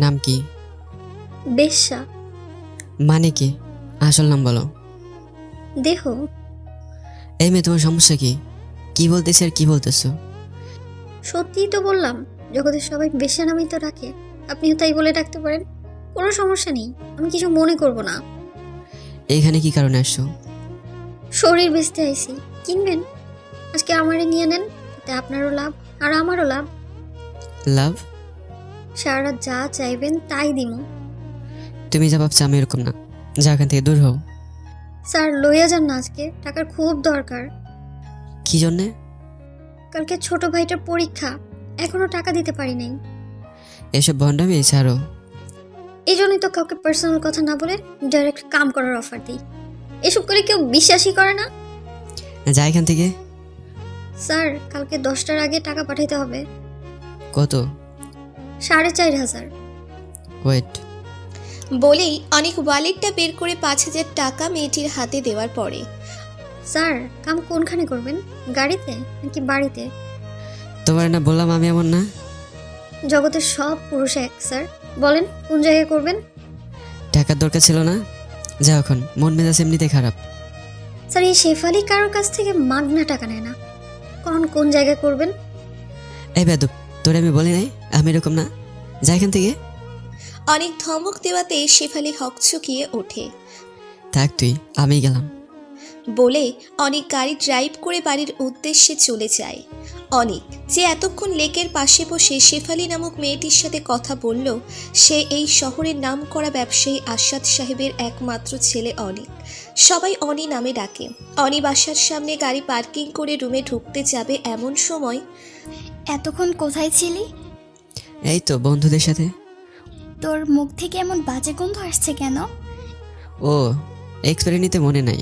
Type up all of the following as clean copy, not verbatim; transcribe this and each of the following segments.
নাম কি? বেশ্যা। মানে কি? আসল নাম বলো। দেহ। এই মেয়ে, তোমার সমস্যা কি? কি বলতেছি আর কি বলতেছো? সত্যিই তো বললাম, জগতের সবাই বেশ্যা নামেই তো ডাকে, আপনিও তাই বলে ডাকতে পারেন। কোনো সমস্যা নেই, আমি কিছু মনে করব না। এইখানে কি কারণে আসছো? শরীর বেচতে আইছি, কিনবেন? আজকে আমারে নিয়ে নেন, তাতে আপনারও লাভ আর আমারও লাভ। লাভ? সারা রাত যা চাইবেন তাই দিমু। তুমি যা ভাবছো আমি এরকম না। যা এখান থেকে দূর হও। স্যার লইয়া যান না, আজকে টাকার খুব দরকার। কি জন্যে? কালকে ছোট ভাইটার পরীক্ষা, এখনো টাকা দিতে পারি নাই। এসব ভণ্ডামি ছাড়ো। এই জন্যই তো কাউকে পার্সোনাল কথা না বলে ডাইরেক্ট কাম করার অফার দিই। এসব করে কেউ বিশ্বাসই করে না। যা এখান থেকে। স্যার কালকে 10টার আগে টাকা পাঠাইতে হবে। কত? 4,500। ওয়েট। বলেই অনেক ওয়ালেটটা বের করে 5,000 টাকা মেয়েটির হাতে দেওয়ার পরে স্যার কাম কোনখানে করবেন, গাড়িতে নাকি বাড়িতে? তোমার না বললাম আমি এমন না। জগতের সব পুরুষ এক স্যার, বলেন কোন জায়গায় করবেন? টাকার দরকার ছিল না। যাও এখন, মন মেজাজ এমনিতে খারাপ। স্যার এই শেফালি কারোর কাছ থেকে মাগনা টাকা নেয় না, কখন কোন জায়গায় করবেন? এই বেদব, তোরে আমি বলি নাই আমি এরকম না। যা এখান থেকে। অনেক ধমক দেওয়াতে শেফালি হকচকিয়ে ওঠে। থাক তুই, আমি গেলাম। বলে অনেক গাড়ি ড্রাইভ করে বাড়ির উদ্দেশ্যে চলে যায়। অনেক যে এতক্ষণ লেকের পাশে বসে শেফালি নামক মেয়েটির সাথে কথা বলল, সে এই শহরের নামকরা ব্যবসায়ী আসাদ সাহেবের একমাত্র ছেলে অনেক। সবাই অনি নামে ডাকে। অনি বাসার সামনে গাড়ি পার্কিং করে রুমে ঢুকতে যাবে এমন সময় এতক্ষণ কোথায় ছিলি? এই তো বন্ধুদের সাথে। তোর মুখ থেকে এমন বাজে গন্ধ আসছে কেন? ও, এক্সপায়ারি নিতে মনে নাই।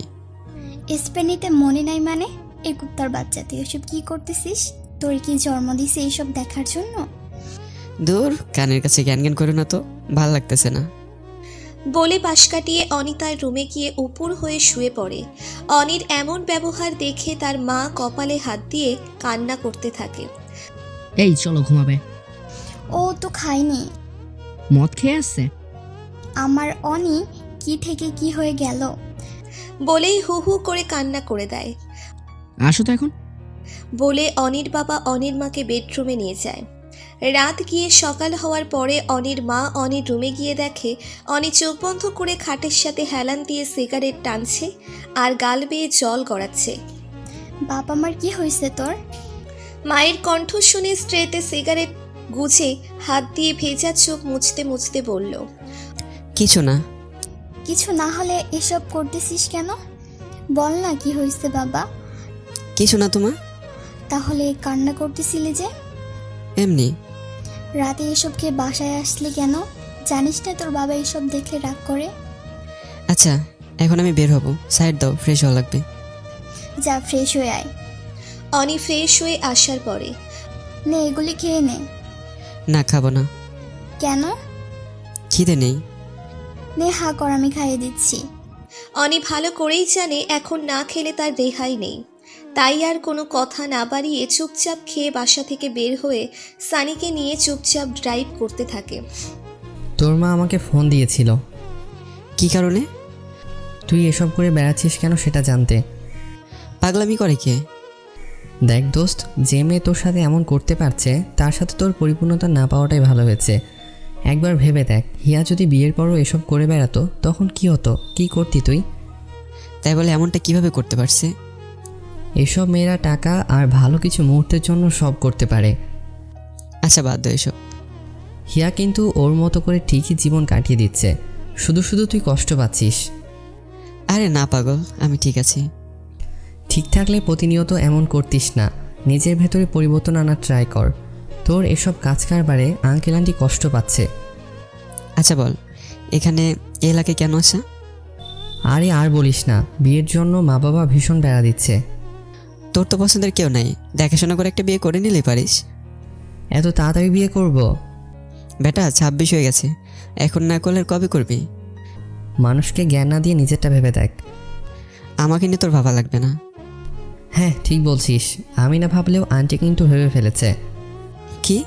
স্পেনিতে মনে নাই মানে? এই কুত্তার বাচ্চা, তুই এসব কি করতেছিস? তোর কি জন্ম দিছে এইসব দেখার জন্য? দূর, কানের কাছে জ্ঞান জ্ঞান করো না তো, ভাল লাগতেছে না। বলে পাশ কাটিয়ে অনি তার রুমে গিয়ে উপুর হয়ে শুয়ে পড়ে। অনির এমন ব্যবহার দেখে তার মা কপালে হাত দিয়ে কান্না করতে থাকে। এই চলো ঘুমাবে। ও তো খায়নি। মদ খেয়ে আসছে। আমার অনি কি থেকে কি হয়ে গেল? বলেই হু হু করে কান্না করে দেয়। আসো তো এখন। বলে অনির বাবা অনির মাকে বেডরুমে নিয়ে যায়। রাত গিয়ে সকাল হওয়ার পরে অনির মা অনির রুমে গিয়ে দেখে অনি চোখ বন্ধ করে খাটের সাথে হেলান দিয়ে সিগারেট টানছে আর গাল বেয়ে জল গড়াচ্ছে। বাপ আমার কি হয়েছে তোর? মায়ের কণ্ঠ শুনে স্ট্রেতে সিগারেট গুজে হাত দিয়ে ভেজা চোখ মুছতে মুছতে বলল, কিছু না। কিছু না হলে এসব করতেছিস কেন? বল না কি হয়েছে বাবা। কিছু না তোমার। তাহলে কান্না করতেছিলি যে? এমনি। রাতে এসব খেয়ে বাসায় আসলি কেন? জানিস না তোর বাবা এসব দেখলে রাগ করে? আচ্ছা, এখন আমি বের হব, সাইড দাও, ফ্রেশ হওয়া লাগবে। যা ফ্রেশ হয়ে আয়। অনি ফ্রেশ হয়ে আসার পরে নে এগুলি খেয়ে নে। না, খাবো না। কেন? খিদে নেই। নে হা কর, আমি খাইয়ে দিচ্ছি। অনি ভালো করেই জানে এখন না খেলে তার রেহাই নেই, তাই আর কোনো কথা না বাড়িয়ে চুপচাপ খেয়ে বাসা থেকে বের হয়ে সানিকে নিয়ে চুপচাপ ড্রাইভ করতে থাকে। তোর মা আমাকে ফোন দিয়েছিল। কি কারণে? তুই এসব করে বেড়াচ্ছিস কেন সেটা জানতে। পাগলামি করে কে? দেখ দোস্ত, যে মেয়ে তোর সাথে এমন করতে পারছে তার সাথে তোর পরিপূর্ণতা না পাওয়াটাই ভালো হয়েছে। একবার ভেবে দেখ, হিয়া যদি বিয়ের পরও এসব করে বেড়াতো তখন কি হতো, কি করতি তুই? তাই বলে এমনটা কিভাবে করতে পারছে? এসব মেয়েরা টাকা আর ভালো কিছু মুহূর্তের জন্য সব করতে পারে। আচ্ছা বাদ দাও এসব। হিয়া কিন্তু ওর মতো করে ঠিকই জীবন কাটিয়ে দিচ্ছে, শুধু শুধু তুই কষ্ট পাচ্ছিস। আরে না পাগল, আমি ঠিক আছি। ঠিক থাকলে প্রতিনিয়ত এমন করতিস না, নিজের ভেতরে পরিবর্তন আনার ট্রাই কর। তোর এসব কাজ কারবারে আঙ্কেল আন্টি কষ্ট পাচ্ছে। আচ্ছা বল, এখানে এই এলাকায় কেন আসা? আরে আর বলিস না, বিয়ের জন্য মা বাবা ভীষণ বেড়া দিচ্ছে। তোর তো পছন্দের কেউ নাই, দেখাশোনা করে একটা বিয়ে করে নিলেই পারিস। এত তাড়াতাড়ি বিয়ে করব? বেটা 26 হয়ে গেছে, এখন না করলে আর কবে করবি? মানুষকে জ্ঞান না দিয়ে নিজেরটা ভেবে দেখ। আমাকে নিয়ে তোর ভাবা লাগবে না। হ্যাঁ ঠিক বলছিস, আমি না ভাবলেও আন্টি কিন্তু ভেবে ফেলেছে। কি?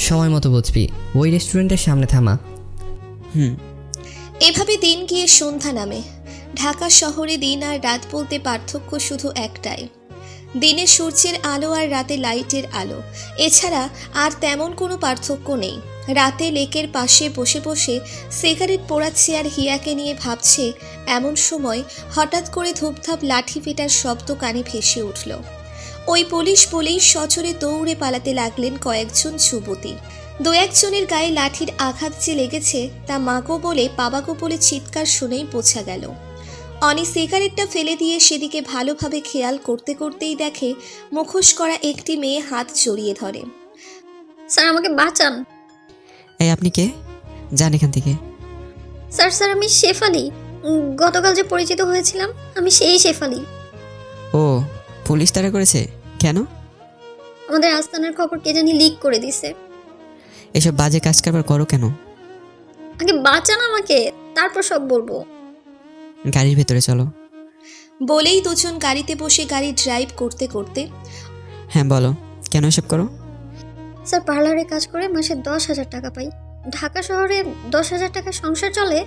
সময় মতো বুঝবি, ওই রেস্টুরেন্টের সামনে থামা। হুম। এভাবে দিন গিয়ে সন্ধ্যা নামে। ঢাকা শহরে দিন আর রাত বলতে পার্থক্য শুধু একটাই, দিনে সূর্যের আলো আর রাতে লাইটের আলো। এছাড়া আর তেমন কোনো পার্থক্য নেই। রাতে লেকের পাশে বসে বসে সিগারেট পোড়াচ্ছে আর হিয়াকে নিয়ে ভাবছে, এমন সময় হঠাৎ করে ধূপধাপ লাঠি পেটার শব্দ কানে ভেসে উঠল। ওই পুলিশ বলেই সজোরে দৌড়ে পালাতে লাগলেন কয়েকজন যুবতী। দু একজনের গায়ে লাঠির আঘাত যে লেগেছে তা মাগো বলে বাবাগো বলে চিৎকার শুনেই বোঝা গেল। অনি সিগারেটটা ফেলে দিয়ে সেদিকে ভালোভাবে খেয়াল করতে করতেই দেখে মুখোশ করা একটি মেয়ে হাত জড়িয়ে ধরে। স্যার আমাকে বাঁচান। এই আপনি কে? যান এখান থেকে। স্যার স্যার আমি শেফালি, গতকাল যে পরিচিত হয়েছিলাম আমি সেই শেফালি। ও, পুলিশ তাড়া করেছে কেন? আমাদের আস্তানার খবর কে জানি লিক করে দিছে। এসব বাজে কাজ কারবার করো কেন? আগে বাঁচান আমাকে, তারপর সব বলবো। গাড়ির ভেতরে চলো। বলেই দুজন গাড়িতে বসে গাড়ি ড্রাইভ করতে করতে। হ্যাঁ বলো, কেন এসব করো? স্যার পার্লারে কাজ করে মাসে 10,000 টাকা পাই। ঢাকা শহরে 10,000 টাকা সংসার চলে,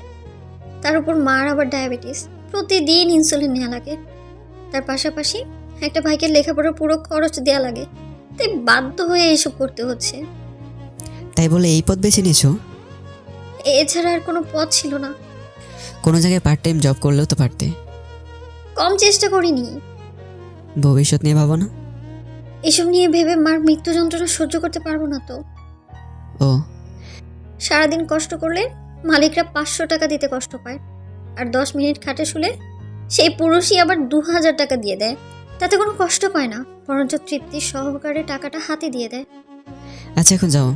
তার উপর মার আবার ডায়াবেটিস, প্রতিদিন ইনসুলিন নেওয়া লাগে। তার পাশাপাশি একটা ভাইকে লেখাপড়ার পুরো খরচ দেওয়া লাগে, তাই বাধ্য হয়ে এসব করতে হচ্ছে। তাই বলে এই পথ বেছে নিয়েছো? এছাড়া আর কোনো পথ ছিল না। কোনো জায়গায় পার্ট টাইম জব করলেও তো পারতে। কম চেষ্টা করিনি। ভবিষ্যৎ নিয়ে ভাবো না? এসব নিয়ে ভেবে মার মৃত্যু যন্ত্রণা সহ্য করতে পারবো না তো। ও, সারাদিন কষ্ট করলে মালিকরা 500 টাকা দিতে কষ্ট পায়, আর 10 মিনিট খাটে শুলে সেই পুরুষই আবার 2,000 টাকা দিয়ে দেয়। তাতে কোনো কষ্ট পায় না, বরঞ্চ তৃপ্তির সহকারে টাকাটা হাতে দিয়ে দেয়। আচ্ছা এখন যাও,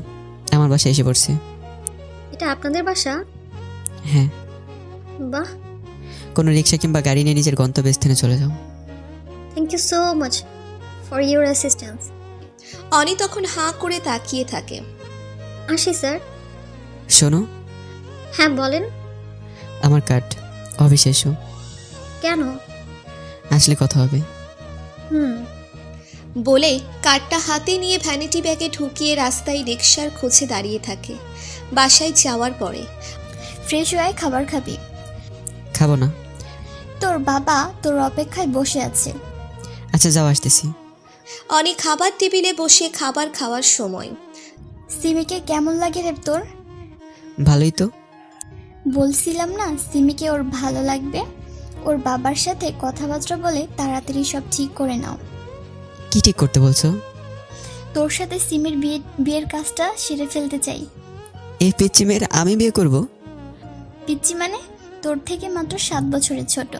আমার বাসায় এসে পড়ছে। এটা আপনাদের বাসা? হ্যাঁ। বাহ, কোনো রিক্সা কিংবা গাড়ি নিয়ে নিজের গন্তব্যস্থানে চলে যাও। Thank you so much for your assistance. Oni তখন হাঁ করে তাকিয়ে থাকে। আসি স্যার। শোনো, হ্যাঁ বলেন। আমার কার্ড, অফিসে এসো। কেন? আসলে কথা হবে। বলে কার্ডটা হাতে নিয়ে ভ্যানিটি ব্যাগে ঢুকিয়ে রাস্তায় রিকশার খোঁজে দাঁড়িয়ে থাকে। বাসায় যাওয়ার পরে ফ্রেশ হয়ে খাবার খাবি? খাবো না। তোর বাবা তোর অপেক্ষায় বসে আছে। আচ্ছা যাও, আসতেছি। অনি খাবার টেবিলে বসে খাবার খাওয়ার সময়। সিমিকে কেমন লাগে রে তোর? ভালোই তো। বলছিলাম না সিমিকে ওর ভালো লাগবে। ওর বাবার সাথে কথাবার্তা বলে তাড়াতাড়ি সব ঠিক করে নাও। কি ঠিক করতে বলছো? তোর সাথে সিমির বিয়ের কাজটা সেরে ফেলতে চাই। এই পিচ্চি মেয়ের আমি বিয়ে করব? পিচ্চি মানে? তোর থেকে মাত্র 7 বছরের ছোট।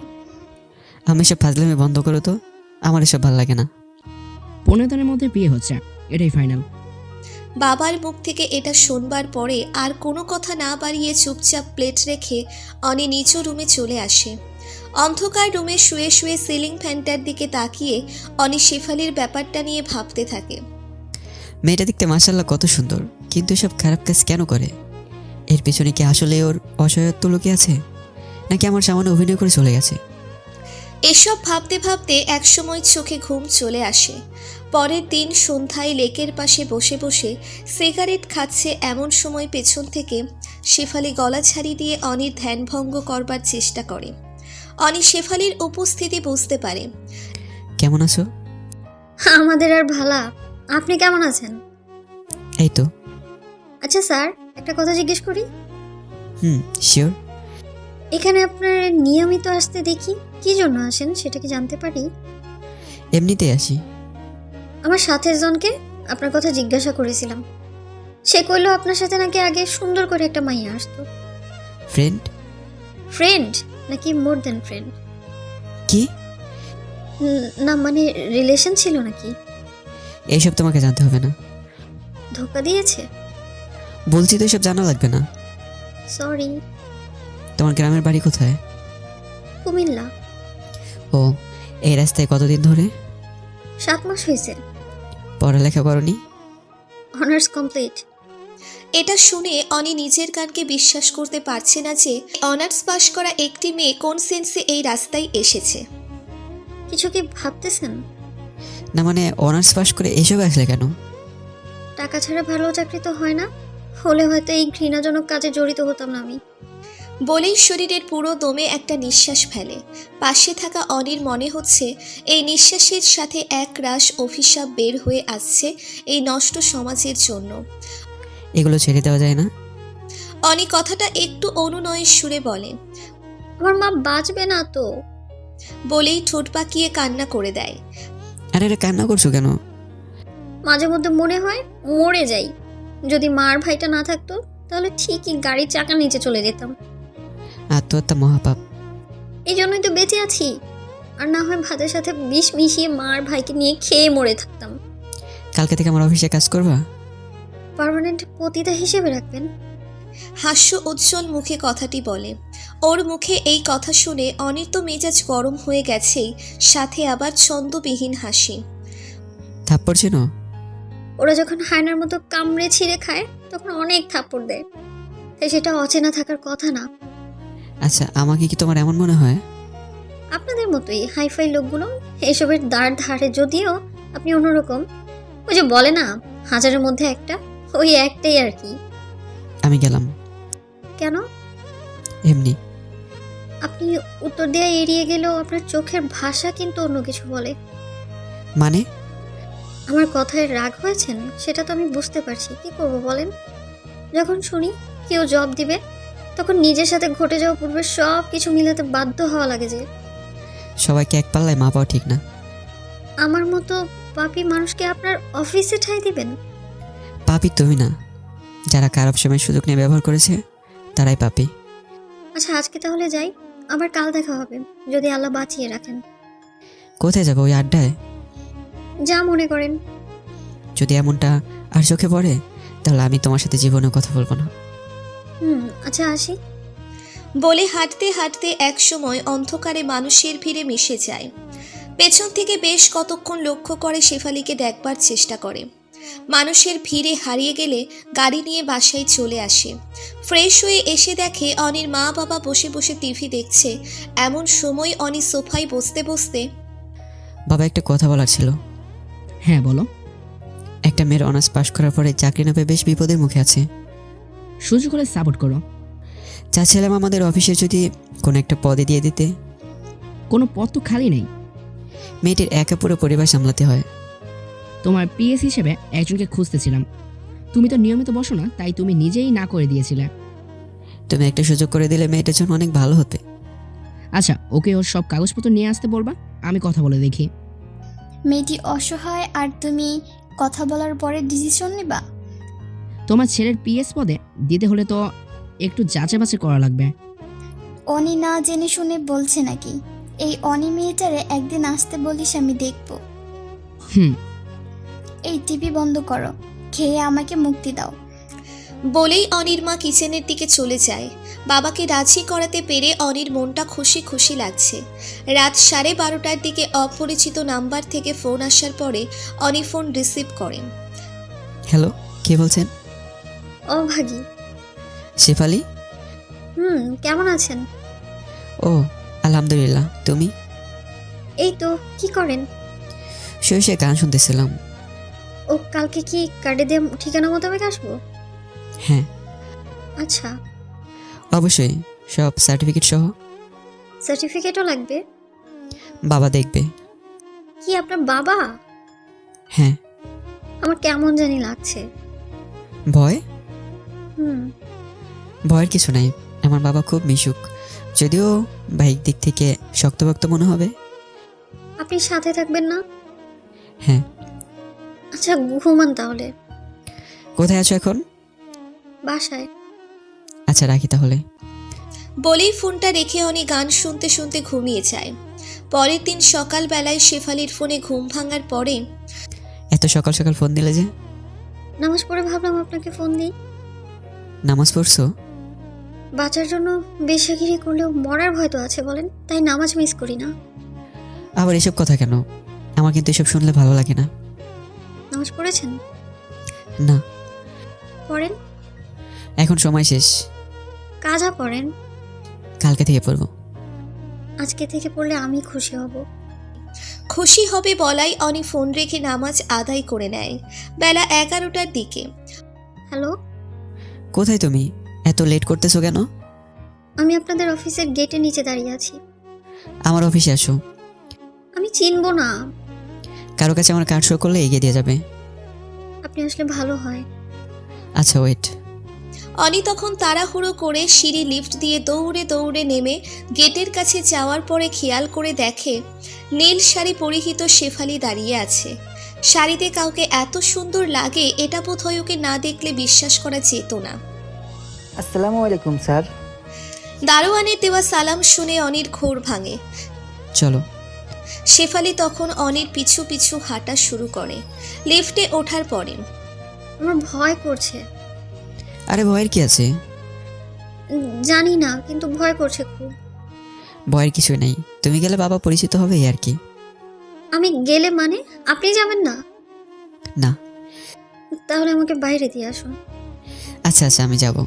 আমি সব ফাজলামি বন্ধ করো তো, আমার এসব ভালো লাগে না। 15 দিনের মধ্যে বিয়ে হচ্ছে, এটাই ফাইনাল। বাবার মুখ থেকে এটা শুনবার পরে আর কোনো কথা না বাড়িয়ে চুপচাপ প্লেট রেখে অনি নিজ রুমে চলে আসে। অন্ধকার রুমে শুয়ে শুয়ে সিলিং ফ্যানটার দিকে তাকিয়ে অনি শেফালির ব্যাপারটা নিয়ে ভাবতে থাকে। মেয়েটা দেখতে মাশাআল্লাহ কত সুন্দর, কিন্তু এসব খারাপ কাজ কেন করে? এর পেছনে কি আসলে ওর অসহায়ত্ব লুকিয়ে আছে, নাকি আমার সামনে অভিনয় করে চলে গেছে? এসব ভাবতে ভাবতে একসময় চোখে ঘুম চলে আসে। পরের দিন সন্ধ্যায় লেকের পাশে বসে বসে সিগারেট খাচ্ছে এমন সময় পেছন থেকে শেফালি গলা ছাড়িয়ে দিয়ে অনির ধ্যানভঙ্গ করবার চেষ্টা করে। অনি শেফালির উপস্থিতি বুঝতে পারে। কেমন আছো? আমাদের আর ভালা, আপনি কেমন আছেন? এই তো। আচ্ছা স্যার, একটা কথা জিজ্ঞেস করি। শিওর। এখানে আপনার নিয়মিত আসতে দেখি, কি জন্য আসেন সেটা কি জানতে পারি? এমনিতেই আসি। আমার সাথের জনকে আপনার কথা জিজ্ঞাসা করেছিলাম, সে কইলো আপনার সাথে নাকি আগে সুন্দর করে একটা মাইয়া আসতো। ফ্রেন্ড? ফ্রেন্ড নাকি মোর দেন ফ্রেন্ড? কি? না মানে রিলেশন ছিল নাকি? এইসব তোমাকে জানতে হবে না। ধোকা দিয়েছে? বলছি তো এসব জানা লাগবে না। সরি। তোমার গ্রামের বাড়ি কোথায়? কুমিল্লা। ও, এই রাস্তায় কতদিন ধরে? 7 মাস হয়েছে। পড়ালেখা করনি? Honours complete. এটা শুনে অনি নিজের কানকে বিশ্বাস করতে পারছে না যে অনার্স পাশ করা একটি মেয়ে কোন সেন্সে এই রাস্তায় এসেছে। কিছু কি ভাবতেছেন? না মানে অনার্স পাস করে এসব আসলে কেন? টাকা ছাড়া ভালো চাকরি তো হয় না, হলে হয়তো এই ঘৃণাজনক কাজে জড়িত হতাম না আমি। বলেই শরীরের পুরো দমে একটা নিঃশ্বাস ফেলে। পাশে থাকা অনির মনে হচ্ছে এই নিঃশ্বাসের সাথে এক রাশ অভিশাপ বের হয়ে আসছে এই নষ্ট সমাজের জন্য। এগুলো ছেড়ে দেওয়া যায় না? অনি কথাটা একটু অনুনয়ের সুরে বলে। আমার মা বাঁচবে না তো। বলেই ঠোঁট পাকিয়ে কান্না করে দেয়। আরে এটা কান্না করছো কেন? মাঝে মধ্যে মনে হয় মরে যাই। যদি মার ভাইটা না থাকতো তাহলে ঠিকই গাড়ির চাকার নিচে চলে যেতাম। আত্মহত্যা মহাপাপ। এই জন্যই তো বেঁচে আছি। আর না হয় ভাতের সাথে বিষ মিশিয়ে মার ভাইকে নিয়ে খেয়ে মরে থাকতাম। কালকে থেকে আমার অফিসে কাজ করবা? পার্মানেন্ট পতিতা হিসেবে রাখবেন। হাস্য উজ্জ্বল মুখে কথাটি বলে। ওর মুখে এই কথা শুনে অনির তো মেজাজ গরম হয়ে গেছেই, সাথে আবার ছন্দবিহীন হাসি। থাপ্পড় ছিল? ওরা যখন হায়নার মতো কামড়ে ছিঁড়ে খায় তখন অনেক থাপ্পড় দেয়, তাই সেটা অচেনা থাকার কথা না। আচ্ছা, আমাকে কি তোমার এমন মনে হয়? আপনাদের মতোই হাইফাই লোকগুলো এসবের দ্বার ধারে, যদিও আপনি অন্যরকম। ওই যে বলে না, হাজারের মধ্যে একটা, ওই একটাই আর কি। আমি গেলাম। কেন? এমনি। আপনি উত্তর দেওয়া এড়িয়ে গেলেও আপনার চোখের ভাষা কিন্তু অন্য কিছু বলে। মানে? আমার কথায় রাগ হয়েছেন সেটা তো আমি বুঝতে পারছি, কি করব বলেন। যখন শুনি কেউ জব দিবে তখন নিজের সাথে ঘটে যাওয়া পূর্বে সব কিছু মিলাতে বাধ্য হওয়া লাগে যে। সবাইকে এক পাল্লায় মাপাও ঠিক না। আমার মতো পাপী মানুষকে আপনার অফিসে ঠাঁই দিবেন? পাপী তুমি না, যারা খারাপ সময় সুযোগ নিয়ে ব্যবহার করেছে তারাই পাপী। আচ্ছা, আজকে তাহলে যাই, আবার কাল দেখা হবে যদি আল্লাহ বাঁচিয়ে রাখেন। কোথায় যাবো? ওই আড্ডায়? যা মনে করেন। যদি এমনটা আর চোখে পড়ে তাহলে আমি তোমার সাথে জীবনে কথা বলবো না। আচ্ছা আসি। বলে হাঁটতে হাঁটতে একসময় অন্ধকারে মানুষের ভিড়ে মিশে যায়। পেছন থেকে বেশ কতক্ষণ লক্ষ্য করে শেফালিকে দেখবার চেষ্টা করে। মানুষের ভিড়ে হারিয়ে গেলে গাড়ি নিয়ে বাসায় চলে আসে। ফ্রেশ হয়ে এসে দেখে অনির মা বাবা বসে বসে টিভি দেখছে। এমন সময় অনি সোফায় বসতে বসতে, বাবা, একটা কথা বলার ছিল। হ্যাঁ বলো। একটা মেয়ের অনার্স পাশ করার পরে চাকরি না পেয়ে বেশ বিপদের মুখে আছে। সুযোগ করে সাপোর্ট করো। চাচ্ছিলাম আমাদের অফিসে যদি কোনো একটা পদে দিয়ে দিতে। কোনো পদ তো খালি নেই। মেয়েটির একা পুরো পরিবার সামলাতে হয়। তোমার পিএস হিসেবে একজনকে খুঁজতেছিলাম। তুমি তো নিয়মিত বসো না, তাই তুমি নিজেই না করে দিয়েছিলে। তুমি একটা সুযোগ করে দিলে মেয়েটার জন্য অনেক ভালো হতে। আচ্ছা, ওকে ওর সব কাগজপত্র নিয়ে আসতে বলবা, আমি কথা বলে দেখি। মেয়েটি অসহায় আর তুমি কথা বলার পরে ডিসিশন নেবা? তোমার ছেলের পিএস পদে দিতে হলে তো একটু যাচাই বাছাই করা লাগবে। অনি না জেনে শুনে বলছে নাকি? এই অনি মেয়েটারে একদিন আসতে বলিস, আমি দেখব। হুম। এই টিভি বন্ধ করো, খেয়ে আমাকে মুক্তি দাও। বলেই অনির মা কিচেনের দিকে চলে যায়। বাবাকে রাজি করাতে পেরে অনির মনটা খুশি খুশি লাগছে। রাত 12:30টার দিকে অপরিচিত নাম্বার থেকে ফোন আসার পরে অনি ফোন রিসিভ করেন। হ্যালো, কে বলছেন? অভাগী। শেফালি? কেমন আছেন? ও, আলহামদুলিল্লাহ। তুমি? এই তো, কি করেন? শুয়ে গান শুনতেছিলাম। ও, কালকে কি কার্ডে দিয়ে ঠিকানা মোতাবেক আসবো? হ্যাঁ আচ্ছা। অবশ্যই, সব সার্টিফিকেট সহ। সার্টিফিকেটও লাগবে? বাবা দেখবে। কি আপনার বাবা? হ্যাঁ। আমার কেমন জানি লাগছে। ভয়? হুম ভয়ের কিছু নাই, আমার বাবা খুব মিশুক, যদিও বাইক দিক থেকে শক্তভক্ত মনে হবে। আপনি সাথে থাকবেন না? হ্যাঁ। আচ্ছা, ঘুমান তাহলে। কোথায় আছো এখন? বাসায়। আচ্ছা, রাখি তাহলে। বলেই ফোনটা রেখে অনি গান শুনতে শুনতে ঘুমিয়ে যায়। পরের দিন সকালবেলায় শেফালির ফোনে ঘুম ভাঙার পরে, এত সকাল সকাল ফোন দিলে যে? নামাজ পড়ে ভাবলাম আপনাকে ফোন দিই। নামাজ পড়ছো? বাঁচার জন্য বেশাগিরি করলেও মরার ভয় তো আছে বলেন, তাই নামাজ মিস করি না। আবার এসব কথা কেন? আমার কিন্তু এসব শুনলে ভালো লাগে না। নামাজ পড়েছেন? না। পড়েন। এখন সময় শেষ। কাজা পড়েন। কালকে থেকে পড়বো। আজকে থেকে পড়লে আমি খুশি হব। খুশি হবে বলাই অনি ফোন রেখে নামাজ আদায় করে নেয়। বেলা 11টার দিকে। হ্যালো, কোথায় তুমি? এত লেট করতেছো কেন? আমি আপনাদের অফিসের গেটের নিচে দাঁড়িয়ে আছি। আমার অফিসে আসো। আমি চিনবো না। কারো কাছে আমার কার্ড শো করলে এগিয়ে দিয়ে যাবে। আপনি আসলে ভালো হয়। আচ্ছা ওয়েট। অনি তখন তাড়াহুড়ো করে সিঁড়ি লিফট দিয়ে দৌড়ে দৌড়ে নেমে গেটের কাছে যাওয়ার পরে খেয়াল করে দেখে নীল শাড়ি পরিহিত শেফালি দাঁড়িয়ে আছে। শাড়িতে কাউকে এত সুন্দর লাগে এটা বোধহয় ওকে না দেখলে বিশ্বাস করা যেত না। আসসালামু আলাইকুম স্যার। দারোয়ানের দেওয়া সালাম শুনে অনির ঘোর ভাঙে। চলো। শেফালি তখন অনির পিছু পিছু হাঁটা শুরু করে। লিফটে ওঠার পরে আমার ভয় করছে। আরে ভয়ের কি আছে? জানি না, কিন্তু ভয় করছে খুব। ভয়ের কিছু নেই, তুমি গেলে বাবা পরিচিত হবে এই আর কি। আমি গেলে মানে আপনি যাবেন না? না। তাহলে আমাকে বাইরে দিয়ে আসুন। আচ্ছা আচ্ছা আমি যাব।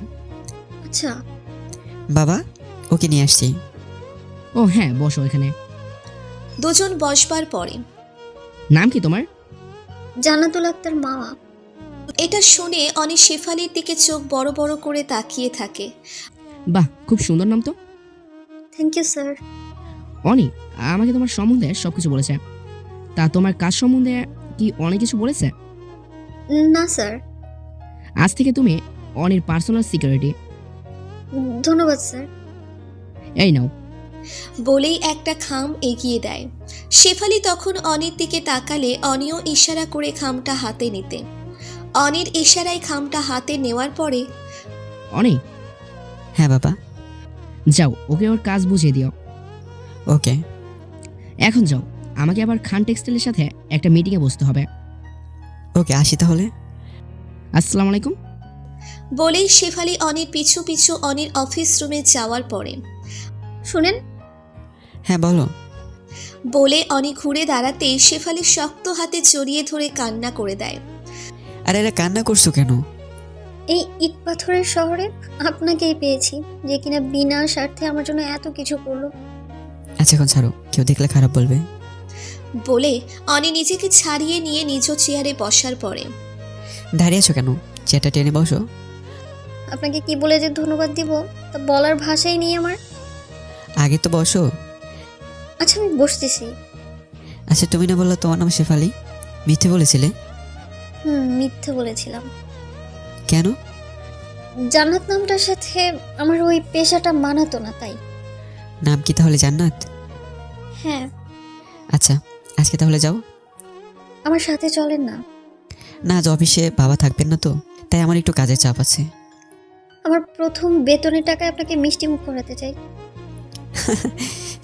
আচ্ছা। বাবা, ওকে নিয়ে আসছি। ও হ্যাঁ, বসো এখানে। দুজন বসবার পরে নাম কি তোমার? জান্নাতুল আক্তার মাওয়া। এটা শুনে অনি শেফালির দিকে চোখ বড় বড় করে তাকিয়ে থাকে। বাহ, খুব সুন্দর নাম তো। Thank you sir. অনি আমাকে তোমার সম্বন্ধে সব কিছু বলেছে। তা তোমার কাজ সম্বন্ধে কি অনেক কিছু বলেছে? না স্যার। আজ থেকে তুমি অনির পার্সোনাল সিকিউরিটি। ধন্যবাদ স্যার। এই নাও। বলেই একটা খাম এগিয়ে দেয়। শেফালি তখন অনির দিকে তাকালে অনিও ইশারা করে খামটা হাতে নিতে। অনির ইশারায় খামটা হাতে নেওয়ার পরে অনি, হ্যাঁ বাবা। যাও ওকে ওর কাজ বুঝিয়ে দিও। ওকে। এখন যাও, আমাকে আবার খান টেক্সটাইলের সাথে একটা মিটিংয়ে বসতে হবে। ওকে আসি তাহলে। আসসালামু আলাইকুম। বলেই শেফালি অনির পিছু পিছু অনির অফিস রুমে যাওয়ার পরে শুনেন, হ্যাঁ বলো। বলে অনি ঘুরে দাঁড়াতেই শেফালি শক্ত হাতে জড়িয়ে ধরে কান্না করে দেয়। আরে এরা কান্না করছো কেন? এই ইট পাথরের শহরে আপনাকেই পেয়েছি, যে কিনা বিনা স্বার্থে আমার জন্য এত কিছু করলো। আচ্ছা এখন ছাড়ো, কেউ দেখলে খারাপ বলবে। বলে অনি নিজেকে ছাড়িয়ে নিয়ে নিজ চেয়ারে বসার পরে দাঁড়িয়ে আছো কেন? চেয়ারটা টেনে বসো। আপনাকে কি বলে যে ধন্যবাদ দিব তা বলার ভাষাই নেই আমার। আগে তো বসো। আচ্ছা আমি বসতেছি। আচ্ছা তুমি না বললো তোমার নাম শেফালি? মিথ্যে বলেছিলে? মিথ্যে বলেছিলাম। কেন? জান্নাত নামটার সাথে আমার ওই পেশাটা মানাতো না, তাই। নাম কি তাহলে জান্নাত? হ্যাঁ। আচ্ছা আজকে তাহলে যাও। আমার সাথে চলেন না? না, আজ অফিসে বাবা থাকবেন না তো, তাই আমার একটু কাজের চাপ আছে। আমার প্রথম বেতনের টাকায় আপনাকে মিষ্টি মুখ করাতে চাই।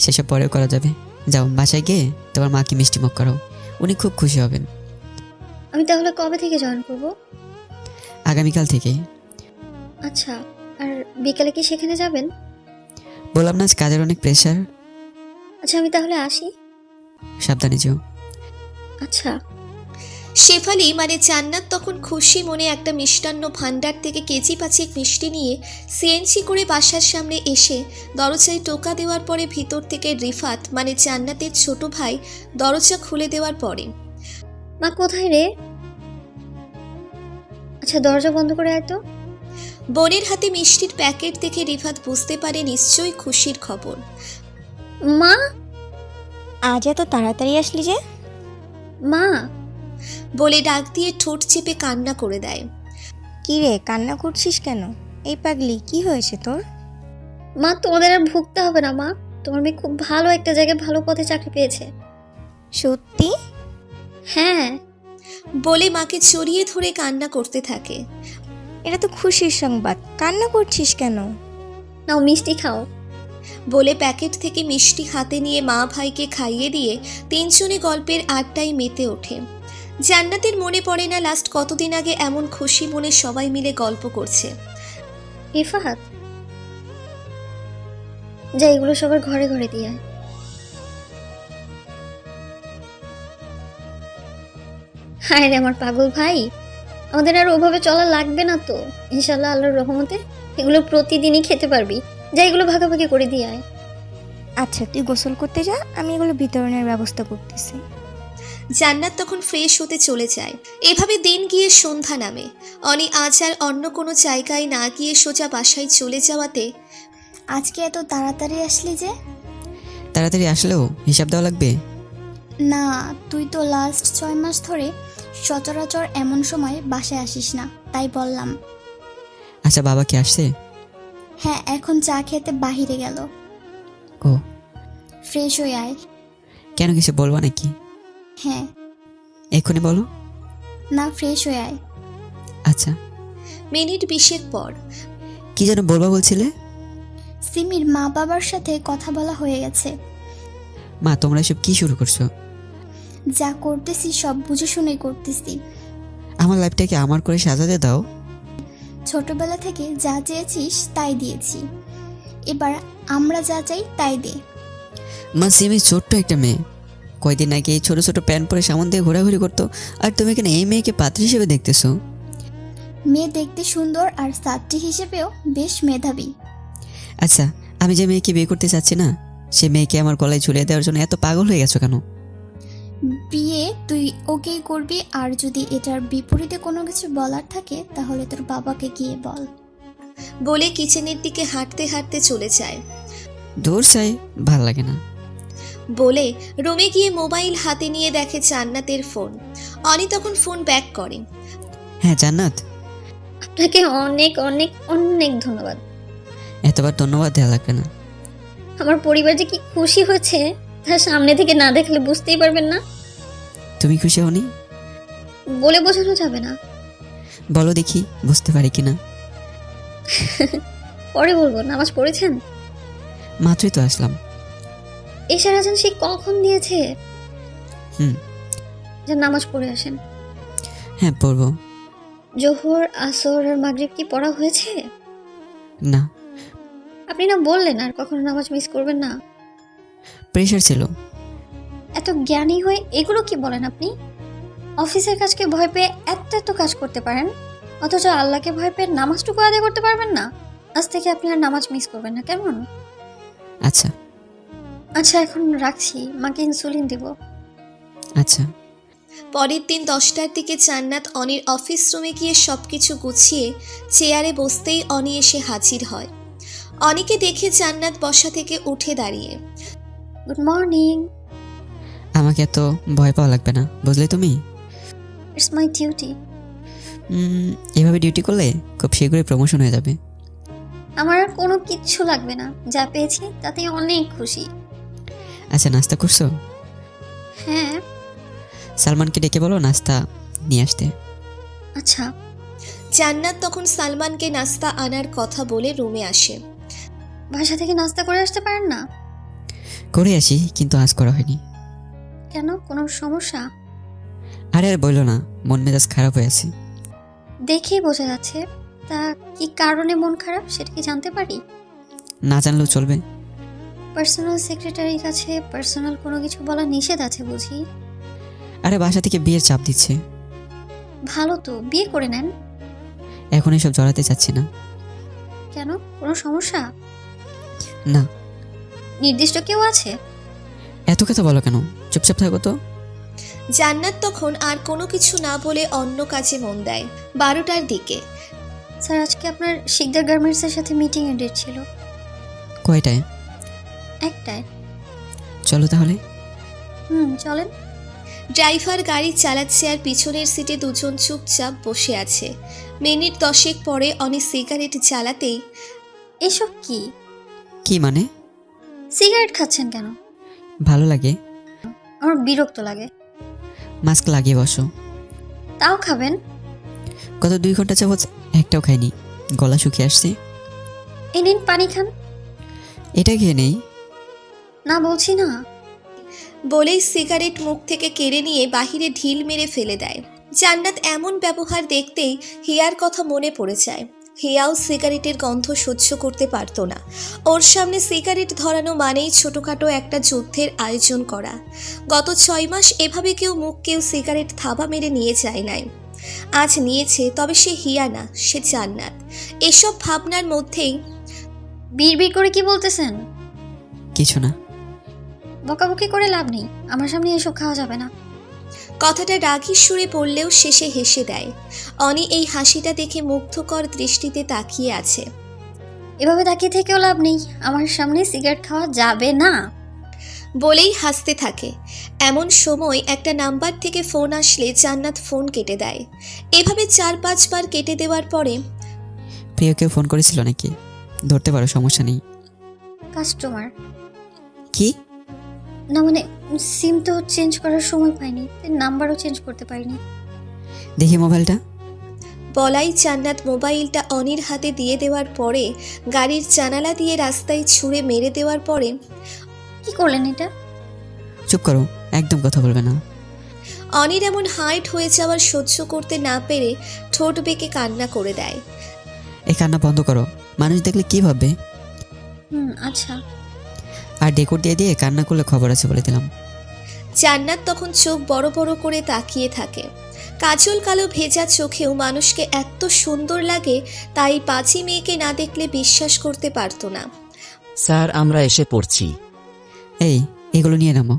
সেসব পরেও করা যাবে। যাও বাসায় গিয়ে তোমার মাকে মিষ্টি মুখ করো, উনি খুব খুশি হবেন। আমি তাহলে কবে থেকে জয়েন করব? আগামীকাল থেকে। আচ্ছা, আর বিকালে কি সেখানে যাবেন? বললাম না আজ কাজের অনেক প্রেশার। আচ্ছা আমি তাহলে আসি। সাবধানে যেও। আচ্ছা। শেফালি মানে জান্নাত তখন খুশি মনে একটা মিষ্টান্ন ভাণ্ডার থেকে কেজি 5 মিষ্টি নিয়ে সিএনজি করে বাসার সামনে এসে দরজায় টোকা দেওয়ার পরে ভিতর থেকে রিফাত মানে জান্নাতের ছোট ভাই দরজা খুলে দেওয়ার পরে মা কোথায় রে? আচ্ছা দরজা বন্ধ করে আয় তো। বোনের হাতে মিষ্টির প্যাকেট দেখে রিফাত বুঝতে পারে নিশ্চয়ই খুশির খবর। মা, আজ এত তাড়াতাড়ি আসলি যে? মা। বলে ডাক দিয়ে ঠোঁট চেপে কান্না করে দেয়। কি রে, কান্না করছিস কেন? এই পাগলি, কি হয়েছে তোর? মা তোমাদের আর ভুগতে হবে না মা, তোমার মেয়ে খুব ভালো একটা জায়গায় ভালো পদে চাকরি পেয়েছে। সত্যি? হ্যাঁ। বলে মাকে জড়িয়ে ধরে কান্না করতে থাকে। এটা তো খুশির সংবাদ, কান্না করছিস কেন? নাও মিষ্টি খাও। বলে প্যাকেট থেকে মিষ্টি হাতে নিয়ে মা ভাইকে খাইয়ে দিয়ে তিনজনে গল্পের আড্ডায় মেতে ওঠে। জান্নাতের মনে পড়ে না লাস্ট কতদিন আগে এমন খুশি মনে সবাই মিলে গল্প করছে। রিফাত, যা এগুলো সবার ঘরে ঘরে দিয়ে আয়। হায় রে আমার পাগল ভাই, আমাদের আর ওভাবে চলা লাগবে না তো ইনশাল্লাহ, আল্লাহর রহমতে এগুলো প্রতিদিনই খেতে পারবি। যা এগুলো ভাগাভাগি করে দিয়ে আয়। আচ্ছা তুই গোসল করতে যা, আমি এগুলো বিতরণের ব্যবস্থা করতেছি। জান্নাত তখন ফ্রেশ হতে চলে যায়। এভাবে দিন গিয়ে সন্ধ্যা নামে। অনি আজ আর অন্য কোনো জায়গায় না গিয়ে সোজা বাসায় চলে যাওয়াতে আজকে এত তাড়াতাড়ি আসলি যে? তাড়াতাড়ি আসলেও হিসাব দেওয়া লাগবে। না, তুই তো লাস্ট 6 মাস ধরে সচরাচর এমন সময় বাসায় আসিস না, তাই বললাম। আচ্ছা, বাবা কি আসছে? হ্যাঁ, এখন চা খেতে বাহিরে গেল। ও, ফ্রেশ হয়ে আয়। কেন, কিছু বলবা নাকি? হ্যাঁ। এক্ষুনি বলো। না, ফ্রেশ হয়ে আয়। আচ্ছা। মিনিট 20 পর কি যেন বলবা বলছিলে? সিমির মা বাবার সাথে কথা বলা হয়ে গেছে। মা, তোমরা এসব কি শুরু করছো? যা করতেছি সব বুঝে শুনেই করতেছি। আমার লাইফটাকে আমার করে সাজাতে দাও। ছোটবেলা থেকে যা চেয়েছিস তাই দিয়েছি, এবার আমরা যা চাই তাই দে। মা, সিমি ছোট্ট একটা মেয়ে, কয়দিন আগে এই ছোট ছোট প্যান্ট পরে সামন দিয়ে ঘোরাঘুরি করতো, আর তুমি এখানে এই মেয়েকে পাত্রী হিসেবে দেখতেছো? মেয়ে দেখতে সুন্দর আর ছাত্রী হিসেবেও বেশ মেধাবী। আচ্ছা, আমি যে মেয়েকে বিয়ে করতে চাচ্ছি না, সে মেয়েকে আমার গলায় ঝুলিয়ে দেওয়ার জন্য এত পাগল হয়ে গেছো কেন? বিয়ে তুই ওকেই করবি, আর যদি এটার বিপরীতে কোনো কিছু বলার থাকে তাহলে তোর বাবাকে গিয়ে বল। বলে কিচেনের দিকে হাঁটতে হাঁটতে চলে যায়। দূর সাই, ভাল লাগে না। বলে রুমে গিয়ে মোবাইল হাতে নিয়ে দেখে জান্নাতের ফোন। অনি তখন ফোন ব্যাক করে। হ্যাঁ জান্নাত, আপনাকে অনেক অনেক অনেক ধন্যবাদ। এতবার ধন্যবাদ দেওয়া লাগবে না। আমার পরিবার যে কি খুশি হয়েছে তার সামনে থেকে না দেখলে বুঝতেই পারবেন না। তুমি খুশি হওনি? বলে বোঝানো যাবে না। বলো দেখি, বুঝতে পারি কিনা। পরে বলবো। নামাজ পড়েছেন? মাত্রই তো আসলাম। এশার আজান সে কখন দিয়েছে? হুম। যে নামাজ পড়ে আসেন। হ্যাঁ, পড়বো। জোহর, আসর আর মাগরিব কি পড়া হয়েছে? না। আপনি না বললেন আর কখনো নামাজ মিস করবেন না? প্রেশার ছিল। এত জ্ঞানী হয়ে এগুলো কি বলেন আপনি? অফিসের কাজকে ভয় পেয়ে এত এত কাজ করতে পারেন, অথচ আল্লাহকে ভয় পেয়ে নামাজটুকু আদায় করতে পারবেন না। আজ থেকে আপনি আর নামাজ মিস করবেন না, কেমন? আচ্ছা। আচ্ছা, এখন রাখছি, মাকে ইনসুলিন দিব। আচ্ছা। পরের দিন 10টার দিকে জান্নাত অনির অফিস রুমে গিয়ে সবকিছু গুছিয়ে চেয়ারে বসতেই অনি এসে হাজির হয়। অনিকে দেখে জান্নাত বসা থেকে উঠে দাঁড়িয়ে। Good morning. আমাকে এত ভয় পাওয়া লাগবে না, বুঝলে তুমি? It's my duty. এভাবে ডিউটি করলে খুব শীঘ্রই প্রমোশন হয়ে যাবে। আমার আর কোনো কিচ্ছু লাগবে না, যা পেয়েছি তাতে অনেক খুশি। আচ্ছা, নাস্তা করছো? হ্যাঁ। সালমানকে ডেকে বলো নাস্তা নিয়ে আসতে। আচ্ছা। জান্নাত তখন সালমানকে নাস্তা আনার কথা বলে রুমে আসে। বাসা থেকে নাস্তা করে আসতে পারেন না? করে আসি, কিন্তু আজ করা হয়নি। কেন, কোনো সমস্যা? আরে আর বললো না, মন মেজাজ খারাপ হয়ে আছে। দেখেই বোঝা যাচ্ছে। তা কি কারণে মন খারাপ সেটা কি জানতে পারি? না জানলেও চলবে। পার্সোনাল সেক্রেটারির কাছে পার্সোনাল কোনো কিছু বলা নিষেধ আছে বুঝি? আরে বাসা থেকে বিয়ের চাপ দিচ্ছে। ভালো তো, বিয়ে করে নেন। এখন এসব জড়াতে চাচ্ছি না। কেন, কোনো সমস্যা? না। নির্দিষ্ট কেউ আছে? এত কথা বলো কেন, চুপচাপ থাকো তো। জান্নাত তখন আর কোনো কিছু না বলে অন্য কাজে মন দেয়। 12টার দিকে স্যার, আজকে আপনার শিকদার গার্মেন্টসের সাথে মিটিংয়ের ডেট ছিল। কয়টায়? একটায়। চলো তাহলে। চলেন। ড্রাইভার গাড়ি চালাচ্ছে আর পিছনের সিটে দুজন চুপচাপ বসে আছে। মিনিট 10 পরে অনি সিগারেট জ্বালাতেই। এসব কি? কি মানে? সিগারেট খাচ্ছেন কেন? ভালো লাগে। আমার বিরক্ত লাগে। মাস্ক লাগিয়ে বসো। তাও খাবেন? গত 2 ঘন্টা যাবত একটাও খাইনি, গলা শুকিয়ে আসছে। এই নিন পানি খান। এটা খেয়ে নেই। না বলছি না। বলেই সিগারেট মুখ থেকে কেড়ে নিয়ে বাহিরে ঢিল মেরে ফেলে দেয়। জান্নাত এমন ব্যবহার দেখতেই হিয়ার কথা মনে পড়ে যায়। হিয়াও সিগারেটের গন্ধ সহ্য করতে পারতো না। ওর সামনে সিগারেট ধরানো মানেই ছোটোখাটো একটা যুদ্ধের আয়োজন করা। গত 6 মাস এভাবে কেউ সিগারেট থাবা মেরে নিয়ে যায় নাই। আজ নিয়েছে, তবে সে হিয়া না, সে জান্নাত। এসব ভাবনার মধ্যেই বিড়বিড় করে কি বলতেছেন? কিছু না। বকাবকি করে লাভ নেই, আমার সামনে এসব খাওয়া যাবে না। কথাটা রাগী সুরে বললেও শেষে হেসে দেয়। অনি এই হাসিটা দেখে মুগ্ধকর দৃষ্টিতে তাকিয়ে আছে। এভাবে তাকিয়ে থেকেও লাভ নেই, আমার সামনে সিগারেট খাওয়া যাবে না। বলেই হাসতে থাকে। এমন সময় একটা নাম্বার থেকে ফোন আসলে জান্নাত ফোন কেটে দেয়। এভাবে 4-5 বার কেটে দেওয়ার পরে প্রিয় কেউ ফোন করেছিল নাকি? ধরতে পারো, সমস্যা নেই। কাস্টমার। কি? না মানে সিম তো চেঞ্জ করার সময় পাইনি, তাই নাম্বারও চেঞ্জ করতে পারিনি। দেখি মোবাইলটা। বলাই জান্নাত মোবাইলটা অনির হাতে দিয়ে দেওয়ার পরে গাড়ির জানালা দিয়ে রাস্তায় ছুঁড়ে মেরে দেওয়ার পরে কি করলেন এটা? চুপ করো, একদম কথা বলবে না। অনির এমন হার্ট হয়ে যাওয়ার সহ্য করতে না পেরে ঠোঁট বেঁকে কান্না করে দেয়। এই কান্না বন্ধ করো, মানুষ দেখলে কি ভাববে? আচ্ছা। আর ডেকোর দিয়ে দিয়ে কান্না করলে খবর আছে বলে দিলাম। জান্নাত তখন চোখ বড় বড় করে তাকিয়ে থাকে। কাজল কালো ভেজা চোখেও মানুষকে এত সুন্দর লাগে, তাই পাঁচি মেয়েকে না দেখলে বিশ্বাস করতে পারতো না। স্যার আমরা এসে পড়ছি। এই, এগুলো নিয়ে নামো।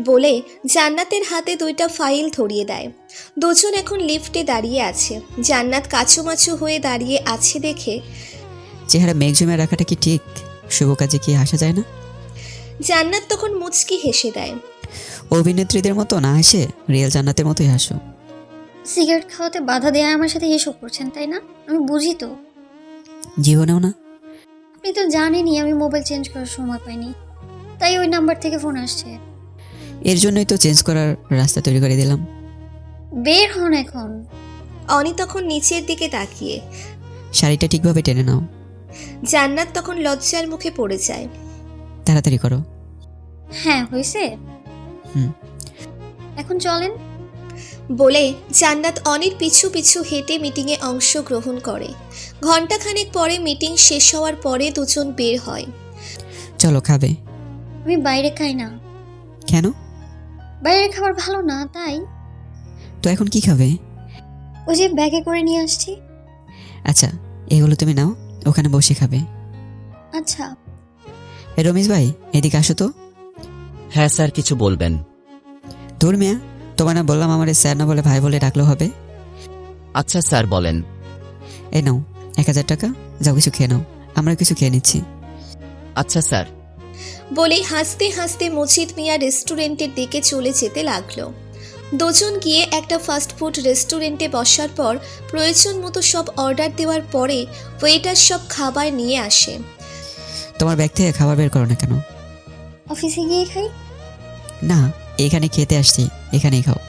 বলে জান্নাতের হাতে 2টা ফাইল ধরিয়ে দেয়। দুজন এখন লিফটে দাঁড়িয়ে আছে। জান্নাত কাছুমাছু হয়ে দাঁড়িয়ে আছে দেখে চেহারা মেঘ জমে রাখাটা কি ঠিক? শুভ কাজে কি আসা যায় না? জান্নাত তখন মুচকি হেসে দেয়। অভিনেত্রীদের মতো না হেসে রিয়েল জান্নাতের মতোই হাসো। সিগারেট খাওয়াতে বাধা দেয়া আমার সাথে এসব করছেন তাই না? আমি বুঝি তো। জীবনেও না? আপনি তো জানেনই আমি মোবাইল চেঞ্জ করার সময় পাইনি, তাই ওই নাম্বার থেকে ফোন আসছে। এর জন্যই তো চেঞ্জ করার রাস্তা তৈরি করে দিলাম। বের হন এখন। অনি তখন নিচের দিকে তাকিয়ে। শাড়িটা ঠিকভাবে টেনে নাও। জান্নাত তখন লজ্জার মুখে পড়ে যায়। তাড়াতাড়ি করো। হ্যাঁ হয়েছে। হুম। এখন চলেন। বলে জান্নাত অনির পিছু পিছু হেঁটে মিটিংয়ে অংশগ্রহণ করে। ঘণ্টাখানেক পরে মিটিং শেষ হওয়ার পরে দুজন বের হয়। চলো, খাবে? আমি বাইরে খাই না। কেন? বাইরের খাবার ভালো না তাই। তো এখন কি খাবে? ওই যে ব্যাগে করে নিয়ে আসছি। আচ্ছা, এগুলো তুমি নাও, ওখানে বসে খাবে। আচ্ছা। রমেশ ভাই, এদিকে আসো তো। হ্যাঁ স্যার, কিছু বলবেন? ধুর মিয়া, তোমার না বললাম আমার স্যার না বলে ভাই বলে ডাকলেও হবে। আচ্ছা স্যার বলেন। এই নাও 1000 টাকা, যাও কিছু খেয়ে নাও, আমরা কিছু খেয়ে নিচ্ছি। আচ্ছা স্যার। বলে হাসতে হাসতে মজিদ মিয়া রেস্টুরেন্টের দিকে চলে যেতে লাগলো। দুজন গিয়ে একটা ফাস্টফুড রেস্টুরেন্টে বসার পর প্রয়োজন মতো সব অর্ডার দেওয়ার পরে ওয়েটার সব খাবার নিয়ে আসে। তোমার ব্যাগ থেকে খাবার বের করো না কেন? অফিসে গিয়ে খাই। না, এখানে খেতে আসছি, এখানেই খাও।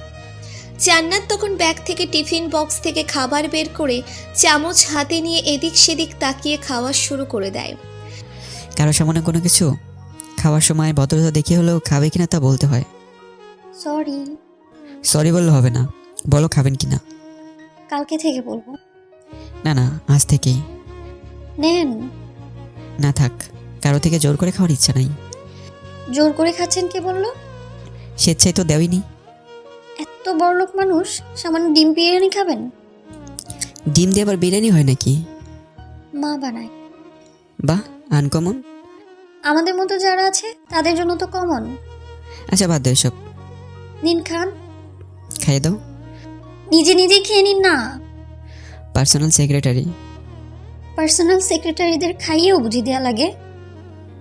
জান্নাত তখন ব্যাগ থেকে টিফিন বক্স থেকে খাবার বের করে চামচ হাতে নিয়ে এদিক সেদিক তাকিয়ে খাওয়া শুরু করে দেয়। কারো সামনে কোনো কিছু খাওয়ার সময় ভদ্রতা দেখিয়ে হলেও খাবে কিনা তা বলতে হয়। সরি। সরি বললে হবে না, বলো খাবেন কিনা। কালকে থেকে বলবো। না না, আজ থেকেই। নেন। না থাক, কারো থেকে জোর করে খাওয়ার ইচ্ছা নাই। জোর করে খাচ্ছেন কে বললো? স্বেচ্ছায় তো দেওইনি। এত বড়লোক মানুষ সামান্য ডিম বিরিয়ানি খাবেন? ডিম দিয়ে আবার বিরিয়ানি হয় নাকি? মা বানায়। বাহ, আনকমন। আমাদের মতো যারা আছে তাদের জন্য তো কমন। আচ্ছা বাদ দাও এসব, নিন খান। খাইয়ে দাও। নিজে নিজে খেয়ে নিন না। Personal secretary. পার্সোনাল সেক্রেটারিদের খাইয়েও বুঝি দেওয়া লাগে?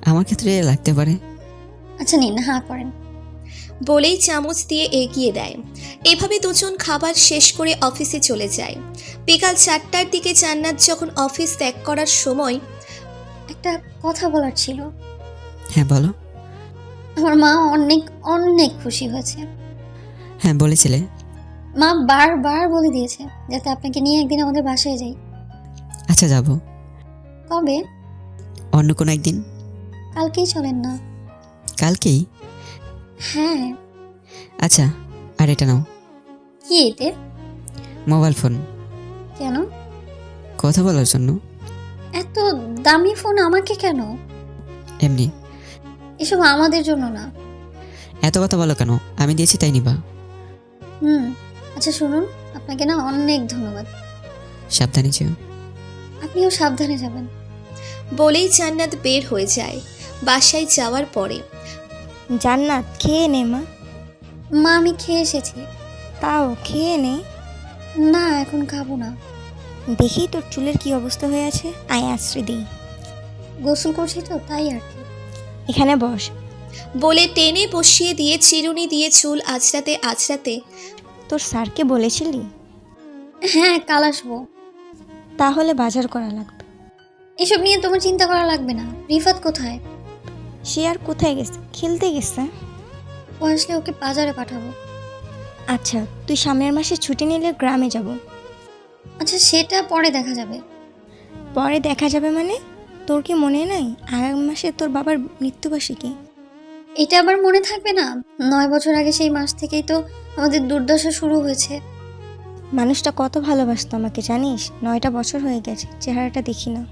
আমার ক্ষেত্রে লাগতে পারে। আচ্ছা নিন, হাঁ করেন। বলেই চামচ দিয়ে এগিয়ে দেয়। এভাবে দুজন খাবার শেষ করে অফিসে চলে যায়। বিকাল 4টার দিকে জান্নাত যখন অফিস ত্যাগ করার সময় একটা কথা বলার ছিল। হ্যাঁ বলো। আমার মা অনেক অনেক খুশি হয়েছে। হ্যাঁ বলেছিলে। মা বারবার বলে দিয়েছে যাতে আপনাকে নিয়ে একদিন আমাদের বাসায় যাই। আচ্ছা যাব। কবে? অন্য কোনো একদিন। কালকেই চলেন না? কালকেই? হ্যাঁ। আচ্ছা, আর এটা নাও। কি এতে? Mobile phone. কেন? কথা বলার জন্য। এত দামি ফোন আমাকে কেন? এমনি। এসব আমাদের জন্য না। এত কথা বলো কেন? আমি দিয়েছি তাই নিবা। আচ্ছা শুনুন, আপনাকে না অনেক ধন্যবাদ। সাবধানে যেও। আপনিও সাবধানে যাবেন। বলেই জান্নাত বের হয়ে যায়। বাসায় যাওয়ার পরে জান্নাত খেয়ে নে মা। মা আমি খেয়ে এসেছি। তাও খেয়ে নে। না এখন খাবো না। দেখি তোর চুলের কি অবস্থা হয়ে আছে, আয় আশ্রয় দিই। গোসল করছি তো তাই আর কি। এখানে বস। বলে টেনে বসিয়ে দিয়ে চিরুনি দিয়ে চুল আঁচড়াতে আঁচড়াতে তোর স্যারকে বলেছিলি? হ্যাঁ কাল আসবো। তাহলে বাজার করা লাগবে। এসব নিয়ে তোমার চিন্তা করা লাগবে না। রিফাত কোথায়? সে আর কোথায় গেছে? খেলতে গেছে। ও আসলে ওকে বাজারে পাঠাবো। আচ্ছা, তুই সামনের মাসে ছুটি নিলে গ্রামে যাব। আচ্ছা সেটা পরে দেখা যাবে। পরে দেখা যাবে মানে? তোর কি মনে নাই আগামী মাসে তোর বাবার মৃত্যুবার্ষিকী? এটা আবার মনে থাকবে না? 9 বছর আগে সেই মাস থেকেই তো আমাদের দুর্দশা শুরু হয়েছে। মানুষটা কত ভালোবাসতো আমাকে জানিস? 9টা বছর হয়ে গেছে, চেহারাটা দেখি না।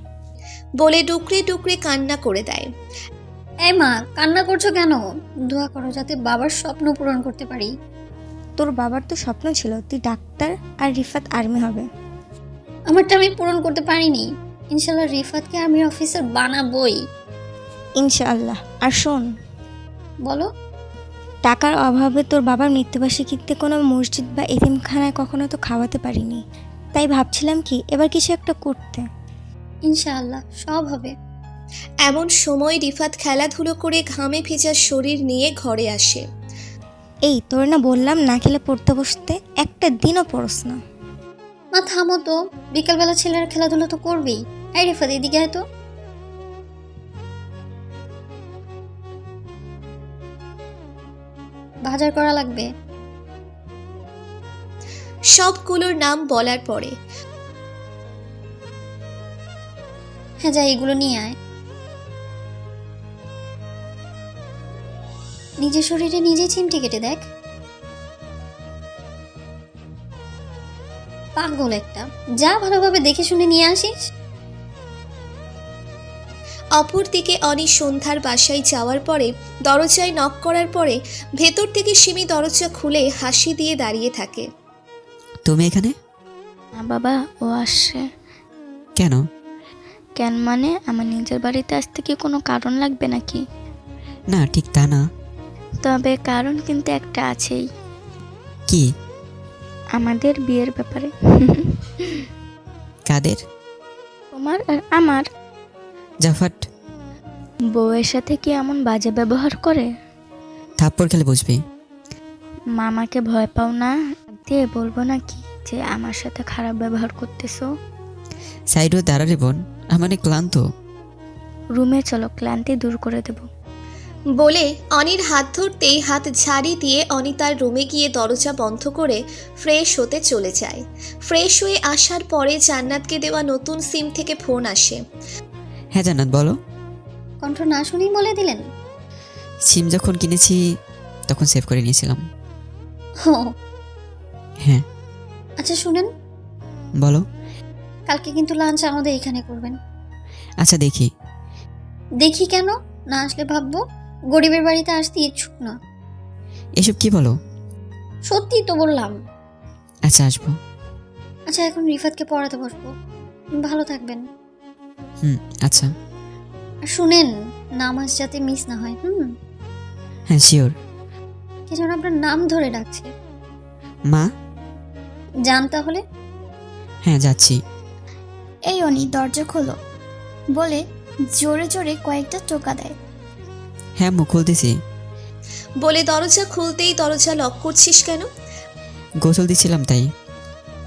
বলে ডুকরে ডুকরে কান্না করে দেয়। এই মা কান্না করছো কেন? দোয়া করো যাতে বাবার স্বপ্ন পূরণ করতে পারি। তোর বাবার তো স্বপ্ন ছিল তুই ডাক্তার আর রিফাত আর্মি হবে। আমারটা আমি পূরণ করতে পারিনি। ইনশাল্লাহ রিফাতকে আর্মির অফিসার বানাবোই। ইনশাআল্লাহ। আর শোন, বলো। টাকার অভাবে তোর বাবার মৃত্যুবার্ষিকীতে কোনো মসজিদ বা এতিমখানায় কখনো তো খাওয়াতে পারিনি, তাই ভাবছিলাম কি এবার কিছু একটা করতে। ইনশাআল্লাহ সব হবে। এমন সময় রিফাত খেলাধুলো করে ঘামে ভেজা শরীর নিয়ে ঘরে আসে। এই তোর না বললাম না খেলে পড়তে বসতে, একটা দিনও পড়স না। মা থামো তো, বিকালবেলা ছেলেরা খেলাধুলা তো করবেই। এই রিফাত এদিকে আয় তো। বাজার করা লাগবে। সবগুলোর নাম বলার পরে হ্যাঁ যাই এগুলো নিয়ে আয়। নিজের শরীরে নিজে চিমটি কেটে দেখ। পাগল একটা, যা ভালোভাবে দেখে শুনে নিয়ে আসিস। অপরদিকে অনি সন্ধ্যার বাসায় যাওয়ার পরে দরজায় নক করার পরে ভেতর থেকে সিমি দরজা খুলে হাসি দিয়ে দাঁড়িয়ে থাকে। তুমি এখানে না বাবা, ও আসছে। কেন? কেন মানে আমার নিজের বাড়িতে আসতে কি কোনো কারণ লাগবে নাকি? না ঠিক তা না। তবে কারণ কিন্তু একটা আছেই, কি? আমাদের বিয়ের ব্যাপারে। কাদের? তোমার আর আমার। জাফাট বউয়ের সাথে কি এমন বাজে ব্যবহার করে? থাপ্পড় খেলে বুঝবি। মামাকে ভয় পাও না? দিয়ে বলবো নাকি যে আমার সাথে খারাপ ব্যবহার করতেছো? সাইডও দাঁড়ারে বোন, আমার অনেক ক্লান্ত। রুমে চলো, ক্লান্তি দূর করে দেব। বলে অনির হাত ধরতেই হাত ঝাড়ি দিয়ে অনি তার রুমে গিয়ে দরজা বন্ধ করে ফ্রেশ হতে চলে যায়। ফ্রেশ হয়ে আসার পরে জান্নাতকে দেওয়া নতুন সিম থেকে ফোন আসে। হ্যাঁ জান্নাত বলো। কণ্ঠ না শুনেই বলে দিলেন? সিম যখন কিনেছি তখন সেভ করে নিয়েছিলাম। ও হ্যাঁ আচ্ছা শুনেন, বলো। কালকে কিন্তু লাঞ্চ আমাদের এখানে করবেন। আচ্ছা দেখি। দেখি কেন? না আসলে ভাববো গরিবের বাড়িতে আসতে ইচ্ছুক না। এসব কি বলো? সত্যি তো বললাম। আচ্ছা আসবো। আচ্ছা এখন রিফাতকে পড়াতে বসবো। ভালো থাকবেন। আচ্ছা। আর শুনেন, নামাজ যাতে মিস না হয়। হ্যাঁ শিওর। কে যেন আপনার নাম ধরে ডাকছে। মা। যান তাহলে। হ্যাঁ যাচ্ছি। এই অনি দরজা খোলো বলে জোরে জোরে কয়েকটা টোকা দেয়। হ্যাঁ মুখ খুলতেছি। বলে দরজা খুলতেই দরজা লক করছিস কেন? গোসল দিছিলাম তাই।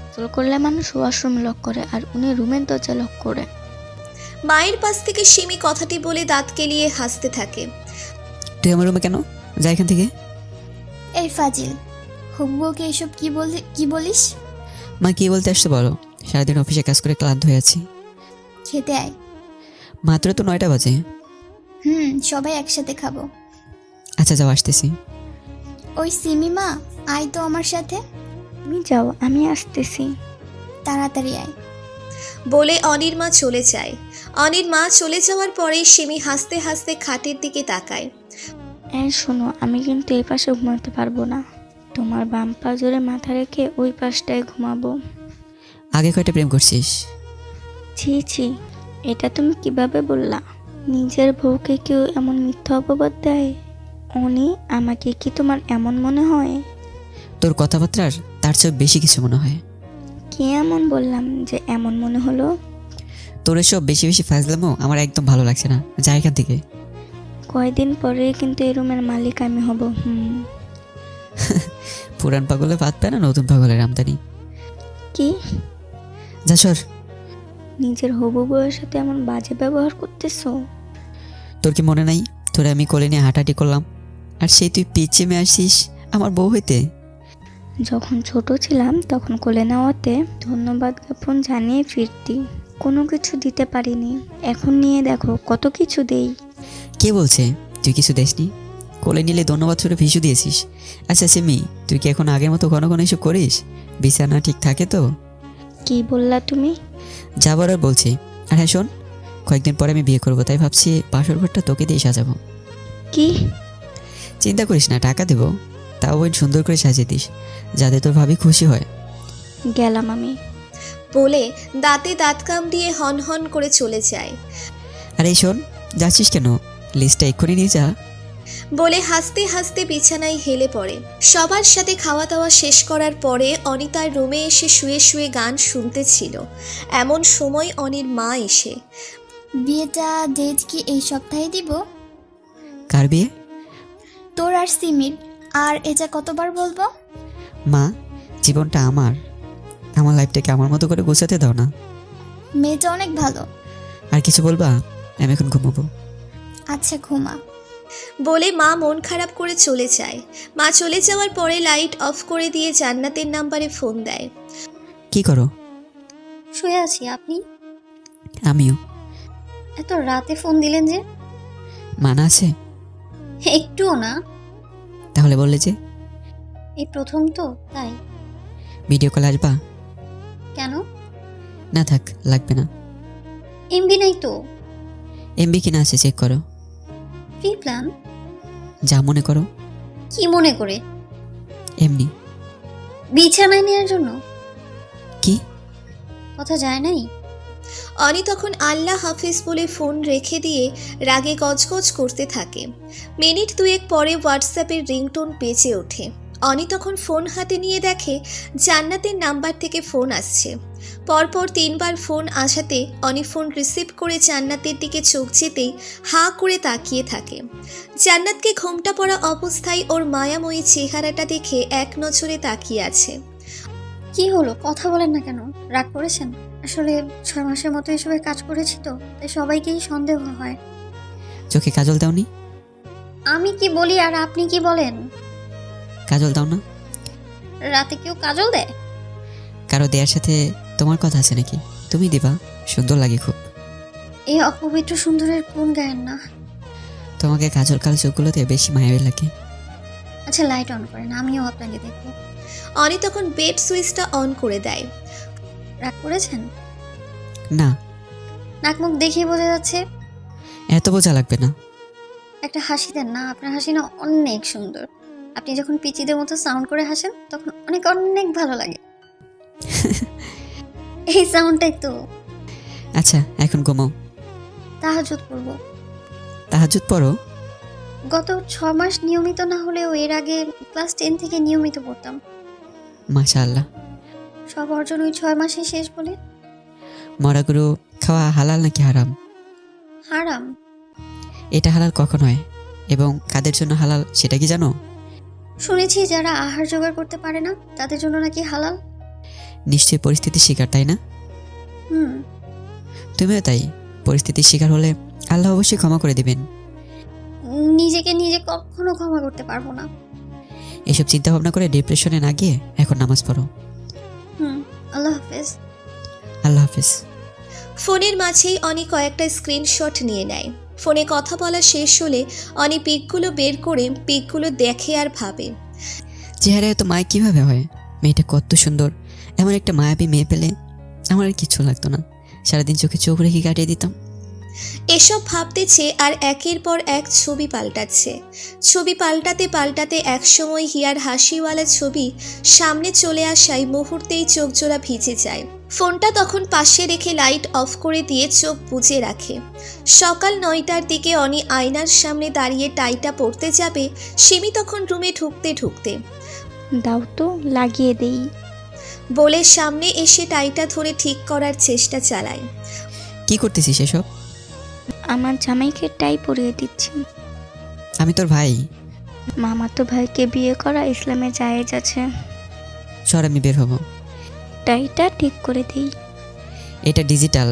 গোসল করলে মানুষ ওয়াশরুম লক করে, আর উনি রুমের দরজা লক করে। মায়ের পাশ থেকে সিমি কথাটি বলে দাঁত কেলিয়ে হাসতে থাকে। তুই আমার রুমে কেন? যা এখান থেকে। এই ফাজিল, হুব্বুকে এসব কি বলিস? মা কি বলতে আসছো বলো। সারাদিন অফিসে কাজ করে ক্লান্ত হয়ে আছি। খেতে আয়। মাত্র তো 9টা বাজে। সবাই একসাথে খাবো। আচ্ছা যাও আসতেছি। ওই সিমিমা, আয় তো আমার সাথে। তুমি যাও, আমি আসতেছি। তাড়াতাড়ি আয়। বলে অনির মা চলে যায়। অনির মা চলে যাওয়ার পরেই সিমি হাসতে হাসতে খাটের দিকে তাকায়। শোনো, আমি কিন্তু এই পাশে ঘুমাতে পারবো না। তোমার বাম পা জোরে মাথা রেখে ওই পাশটায় ঘুমাবো। আগে কয়টা প্রেম করছিস? ছি ছি, এটা তুমি কিভাবে বললা? নিজের বউকে কেউ এমন মিথ্যা অপবাদ দেয়? অনি, আমাকে কি তোমার এমন মনে হয়? তোর কথাবার্তার তার চেয়ে বেশি কিছু মনে হয়। কি এমন বললাম যে এমন মনে হলো? তোর এসব বেশি বেশি ফাজলামো আমার একদম ভালো লাগছে না, যা এখান থেকে। কয়দিন পরে কিন্তু এই রুমের মালিক আমি হব। পুরান পাগলে ভাত পায় না নতুন পাগলের আমদানি। কি? যা সর। নিজের হবু বউয়ের সাথে এমন বাজে ব্যবহার করতেছো? তোর কি মনে নাই তোরে আমি কোলে নিয়ে হাঁটাহাঁটি করলাম, আর সেই তুই পিছিয়ে আসিস আমার বউ হইতে? যখন ছোট ছিলাম তখন কোলে নেওয়াতে ধন্যবাদ জ্ঞাপন জানিয়ে ফিরতি, কোনো কিছু দিতে পারিনি। এখন নিয়ে দেখো কত কিছু দেই। কে বলছে তুই কিছু দেসনি? কোলে নিলে ধন্যবাদ ছুড়ে ভিসু দিয়েছিস। আচ্ছা সিমি, তুই কি এখন আগের মতো ঘন ঘন এসব করিস? বিছানা ঠিক থাকে তো? কি বললা তুমি? যাবার আর বলছি। আর হ্যাঁ শোন, কয়েকদিন পরে আমি বিয়ে করবো, তাই ভাবছি বাসর ঘরটা তোকে দিয়ে সাজাবো। কি? চিন্তা করিস না, টাকা দেবো, তাও ওই সুন্দর করে সাজিয়ে দিস যাতে তোর ভাবি খুশি হয়। গেলাম আমি। বলে দাঁতে দাঁত কামড়িয়ে হন হন করে চলে যায়। আর এই শোন, যাচ্ছিস কেন? লিস্টটা এক্ষুনি নিয়ে যা। বলে হাসতে হাসতে বিছানায় হেলে পড়ে। সবার সাথে খাওয়া দাওয়া শেষ করার পরে অনি তার রুমে এসে শুয়ে শুয়ে গান শুনতেছিল। এমন সময় অনির মা এসে, বিয়েটা ডেট কি এই সপ্তাহে দিব? কার বিয়ে? তোর আর সিমির। আর এটা কতবার বলবো? মা, জীবনটা আমার, আমার লাইফটাকে আমার মতো করে গোছাতে দাও না। মেয়েটা অনেক ভালো। আর কিছু বলবা? আমি এখন ঘুমাবো। আচ্ছা ঘুমা। বলে মা মন খারাপ করে চলে যায়। মা চলে যাওয়ার পরে লাইট অফ করে দিয়ে জান্নাতের নাম্বারে ফোন দেয়। কি করো? শুয়ে আছি, আপনি? আমিও। এত রাতে ফোন দিলেন যে? মানা আছে? একটুও না। তাহলে বললে যে? এই প্রথম তো, তাই। ভিডিও কল আসবা? কেন? না থাক, লাগবে না। এমবি নাই তো। এমবি কিনা আছে চেক করো। Free plan? যা মনে করো। কি মনে করে? এমনি। বিছানায় নেওয়ার জন্য? কি কথা যায় নাই? অনি তখন আল্লাহ হাফিজ বলে ফোন রেখে দিয়ে রাগে গজগজ করতে থাকে। মিনিট দুয়েক পরে হোয়াটসঅ্যাপের রিংটোন বেজে ওঠে। অনি তখন ফোন হাতে নিয়ে দেখে জান্নাতের নাম্বার থেকে ফোন আসছে। পরপর 3 বার ফোন আসাতে অনি ফোন রিসিভ করে জান্নাতের দিকে চোখ যেতেই হাঁ করে তাকিয়ে থাকে। জান্নাতকে ঘোমটা পড়া অবস্থায় ওর মায়াময়ী চেহারাটা দেখে এক নজরে তাকিয়ে আছে। কি হলো, কথা বলেন না কেন? রাগ করেছেন? আসলে 6 মাসের মতো এসবের কাজ করেছি তো, তাই সবাইকেই সন্দেহ হয়। চোখে কাজল দাওনি? আমি কি বলি আর আপনি কি বলেন? কাজল দাও না? রাতে কেউ কাজল দেয়? কারো দেয়ার সাথে তোমার কথা আছে নাকি? তুমি দিবা, সুন্দর লাগে খুব। এই অপবিত্র সুন্দরের কোন গায়ের না? তোমাকে কাজল কালো চোখগুলোতে বেশি মায়াবী লাগে। আচ্ছা লাইট অন করেন, আমিও আপনাকে দেখবো। অনি তখন বেড সুইচটা অন করে দেয়। রাগ করেছেন? না, নাক মুখ দেখেই বোঝা যাচ্ছে। এত বোঝা লাগবে না। একটা হাসি দেন না, আপনার হাসি না অনেক সুন্দর। আপনি যখন পিচিদের মতো সাউন্ড করে হাসেন তখন অনেক অনেক ভালো লাগে। এই সাউন্ডটাই তো। আচ্ছা এখন ঘুমাও। তাহাজ্জুদ পড়বো। তাহাজ্জুদ পড়ো? গত 6 মাস নিয়মিত না হলেও এর আগে ক্লাস 10 থেকে নিয়মিত পড়তাম। মাশাআল্লাহ। সব অর্জন ওই 6 মাসে শেষ বলে। মরা গরু খাওয়া হালাল নাকি হারাম? হারাম। এটা হালাল কখন হয় এবং কাদের জন্য হালাল সেটা কি জানো? শুনেছি যারা আহার জোগাড় করতে পারে না তাদের জন্য নাকি হালাল। নিশ্চয়ই পরিস্থিতির শিকার, তাই না? হুম। তুমিও তাই। পরিস্থিতির শিকার হলে আল্লাহ অবশ্যই ক্ষমা করে দিবেন। নিজেকে নিজে কখনো ক্ষমা করতে পারবো না। এসব চিন্তা ভাবনা করে ডিপ্রেশনে না গিয়ে এখন নামাজ পড়ো। আল্লাহ হাফেজ। আল্লাহ হাফেজ। ফোনের মাঝেই অনি কয়েকটা স্ক্রিনশট নিয়ে নেয়। ফোনে কথা বলা শেষ হলে অনি পিকগুলো বের করে পিকগুলো দেখে আর ভাবে, চেহারা এত মায়া কিভাবে হয়? মেয়েটা কত সুন্দর, এমন একটা মায়াবী মেয়ে পেলে আমার আর কিছু লাগতো না, সারাদিন চোখে চোখ রেখে কাটিয়ে দিতাম। এসব ভাবতেছে আর একের পর এক ছবি পাল্টাচ্ছে। ছবি পাল্টাতে পাল্টাতে একসময় হিয়ার হাসিওয়ালা ছবি সামনে চলে আসায় মুহূর্তেই চোখ জোড়া ভিজে যায়। ফোনটা তখন পাশে রেখে লাইট অফ করে দিয়ে চোখ বুজে রাখে। সকাল 9টার দিকে অনি আয়নার সামনে দাঁড়িয়ে টাইটা পরতে যাবে, সিমি তখন রুমে ঢুকতে ঢুকতে দাও তো লাগিয়ে দেই। বলে সামনে এসে টাইটা ধরে ঠিক করার চেষ্টা চালায়। কি করতেছিস এসব? আমার জামাইকে টাই পরিয়ে দিচ্ছি। আমি তোর ভাই। মামাতো ভাইকে বিয়ে করা ইসলামে জায়েজ আছে। সর, আমি বের হব। টাইটা ঠিক করে দিই। এটা ডিজিটাল,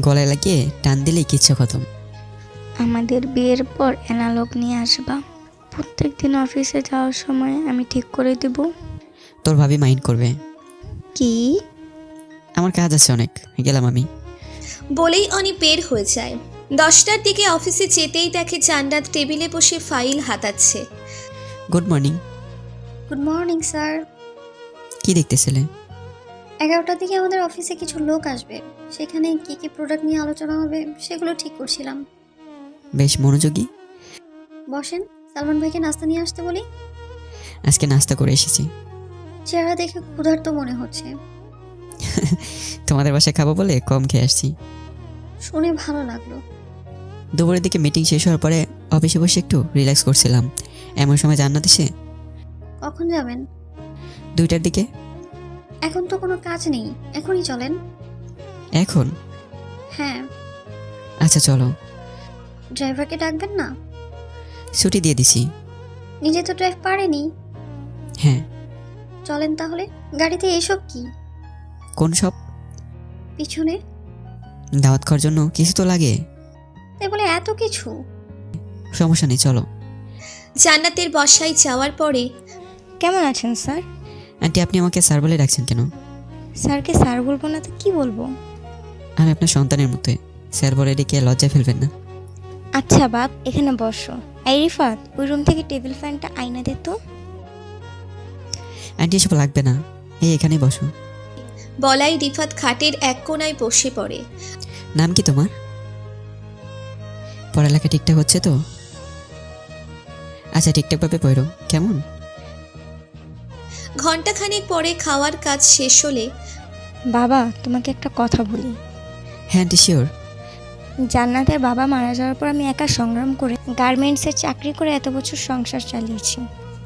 গলায় লাগিয়ে টান দিলেই কিচ্ছু খতম। আমাদের বিয়ের পর অ্যানালগ নিয়ে আসবা। প্রত্যেক দিন অফিসে যাওয়ার সময় আমি ঠিক করে দেব। তোর ভাবি মাইন্ড করবে। কি? আমার কাজ আছে অনেক, গেলাম আমি। বলেই অনি বের হয়ে যায়। 10টার দিকে অফিসে যেতেই দেখে জান্নাত টেবিলে বসে ফাইল হাতাচ্ছে। Good morning. Good morning sir. কি দেখতেছিলে? 11টার দিকে আমাদের অফিসে কিছু লোক আসবে, সেখানে কি কি প্রোডাক্ট নিয়ে আলোচনা হবে সেগুলো ঠিক করছিলাম। বেশ মনোযোগী। বসেন, সালমান ভাইকে নাস্তা নিয়ে আসতে বলি। আজকে নাস্তা করে এসেছি। চেহারা দেখে ক্ষুধার্ত মনে হচ্ছে। তোমাদের বাসায় খাবো বলে কম খেয়ে আসছি। শুনে ভালো লাগলো। দুপুরের দিকে মিটিং শেষ হওয়ার পরে অফিসে বসে একটু রিল্যাক্স করছিলাম, এমন সময় জান্নাত এসে। কখন যাবেন? 2টার দিকে। এখন তো কোনো কাজ নেই, এখনই চলেন। এখন? হ্যাঁ। আচ্ছা চলো। ড্রাইভারকে ডাকবেন না? ছুটি দিয়ে দিছি। নিজে তো ড্রাইভ পারেনি। হ্যাঁ। চলেন তাহলে। গাড়িতে এসব কি? কোন সব? পিছনে। দাওয়াত খাওয়ার জন্য কিছু তো লাগে। তাই বলে এত কিছু? সমস্যা নেই, চলো। জান্নাতের বসায় যাওয়ার পরে কেমন আছেন স্যার? আন্টি, আপনি আমাকে স্যার বলে ডাকছেন কেন? স্যারকে স্যার বলবো না তো কি বলবো? আমি আপনার সন্তানের মতোই, স্যার বলে ডেকে লজ্জা ফেলবেন না। আচ্ছা বাপ, এখানে বসো। এই রিফাত, ওই রুম থেকে টেবিল ফ্যানটা আইনা দে তো। আন্টি, এসব লাগবে না, এই এখানেই বসো। বলাই রিফাত খাটের এক কোণায় বসে পড়ে। নাম কি তোমার? পড়ালেখা ঠিকঠাক হচ্ছে তো? আচ্ছা, ঠিকঠাকভাবে পড়ো কেমন? ঘণ্টাখানেক পরে খাওয়ার কাজ শেষ হলে বাবা, তোমাকে একটা কথা বলি। হ্যাঁ আন্টি, শিওর। জান্নাতের বাবা মারা যাওয়ার পর আমি একা সংগ্রাম করে গার্মেন্টসে চাকরি করে এত বছর সংসার চালিয়েছি।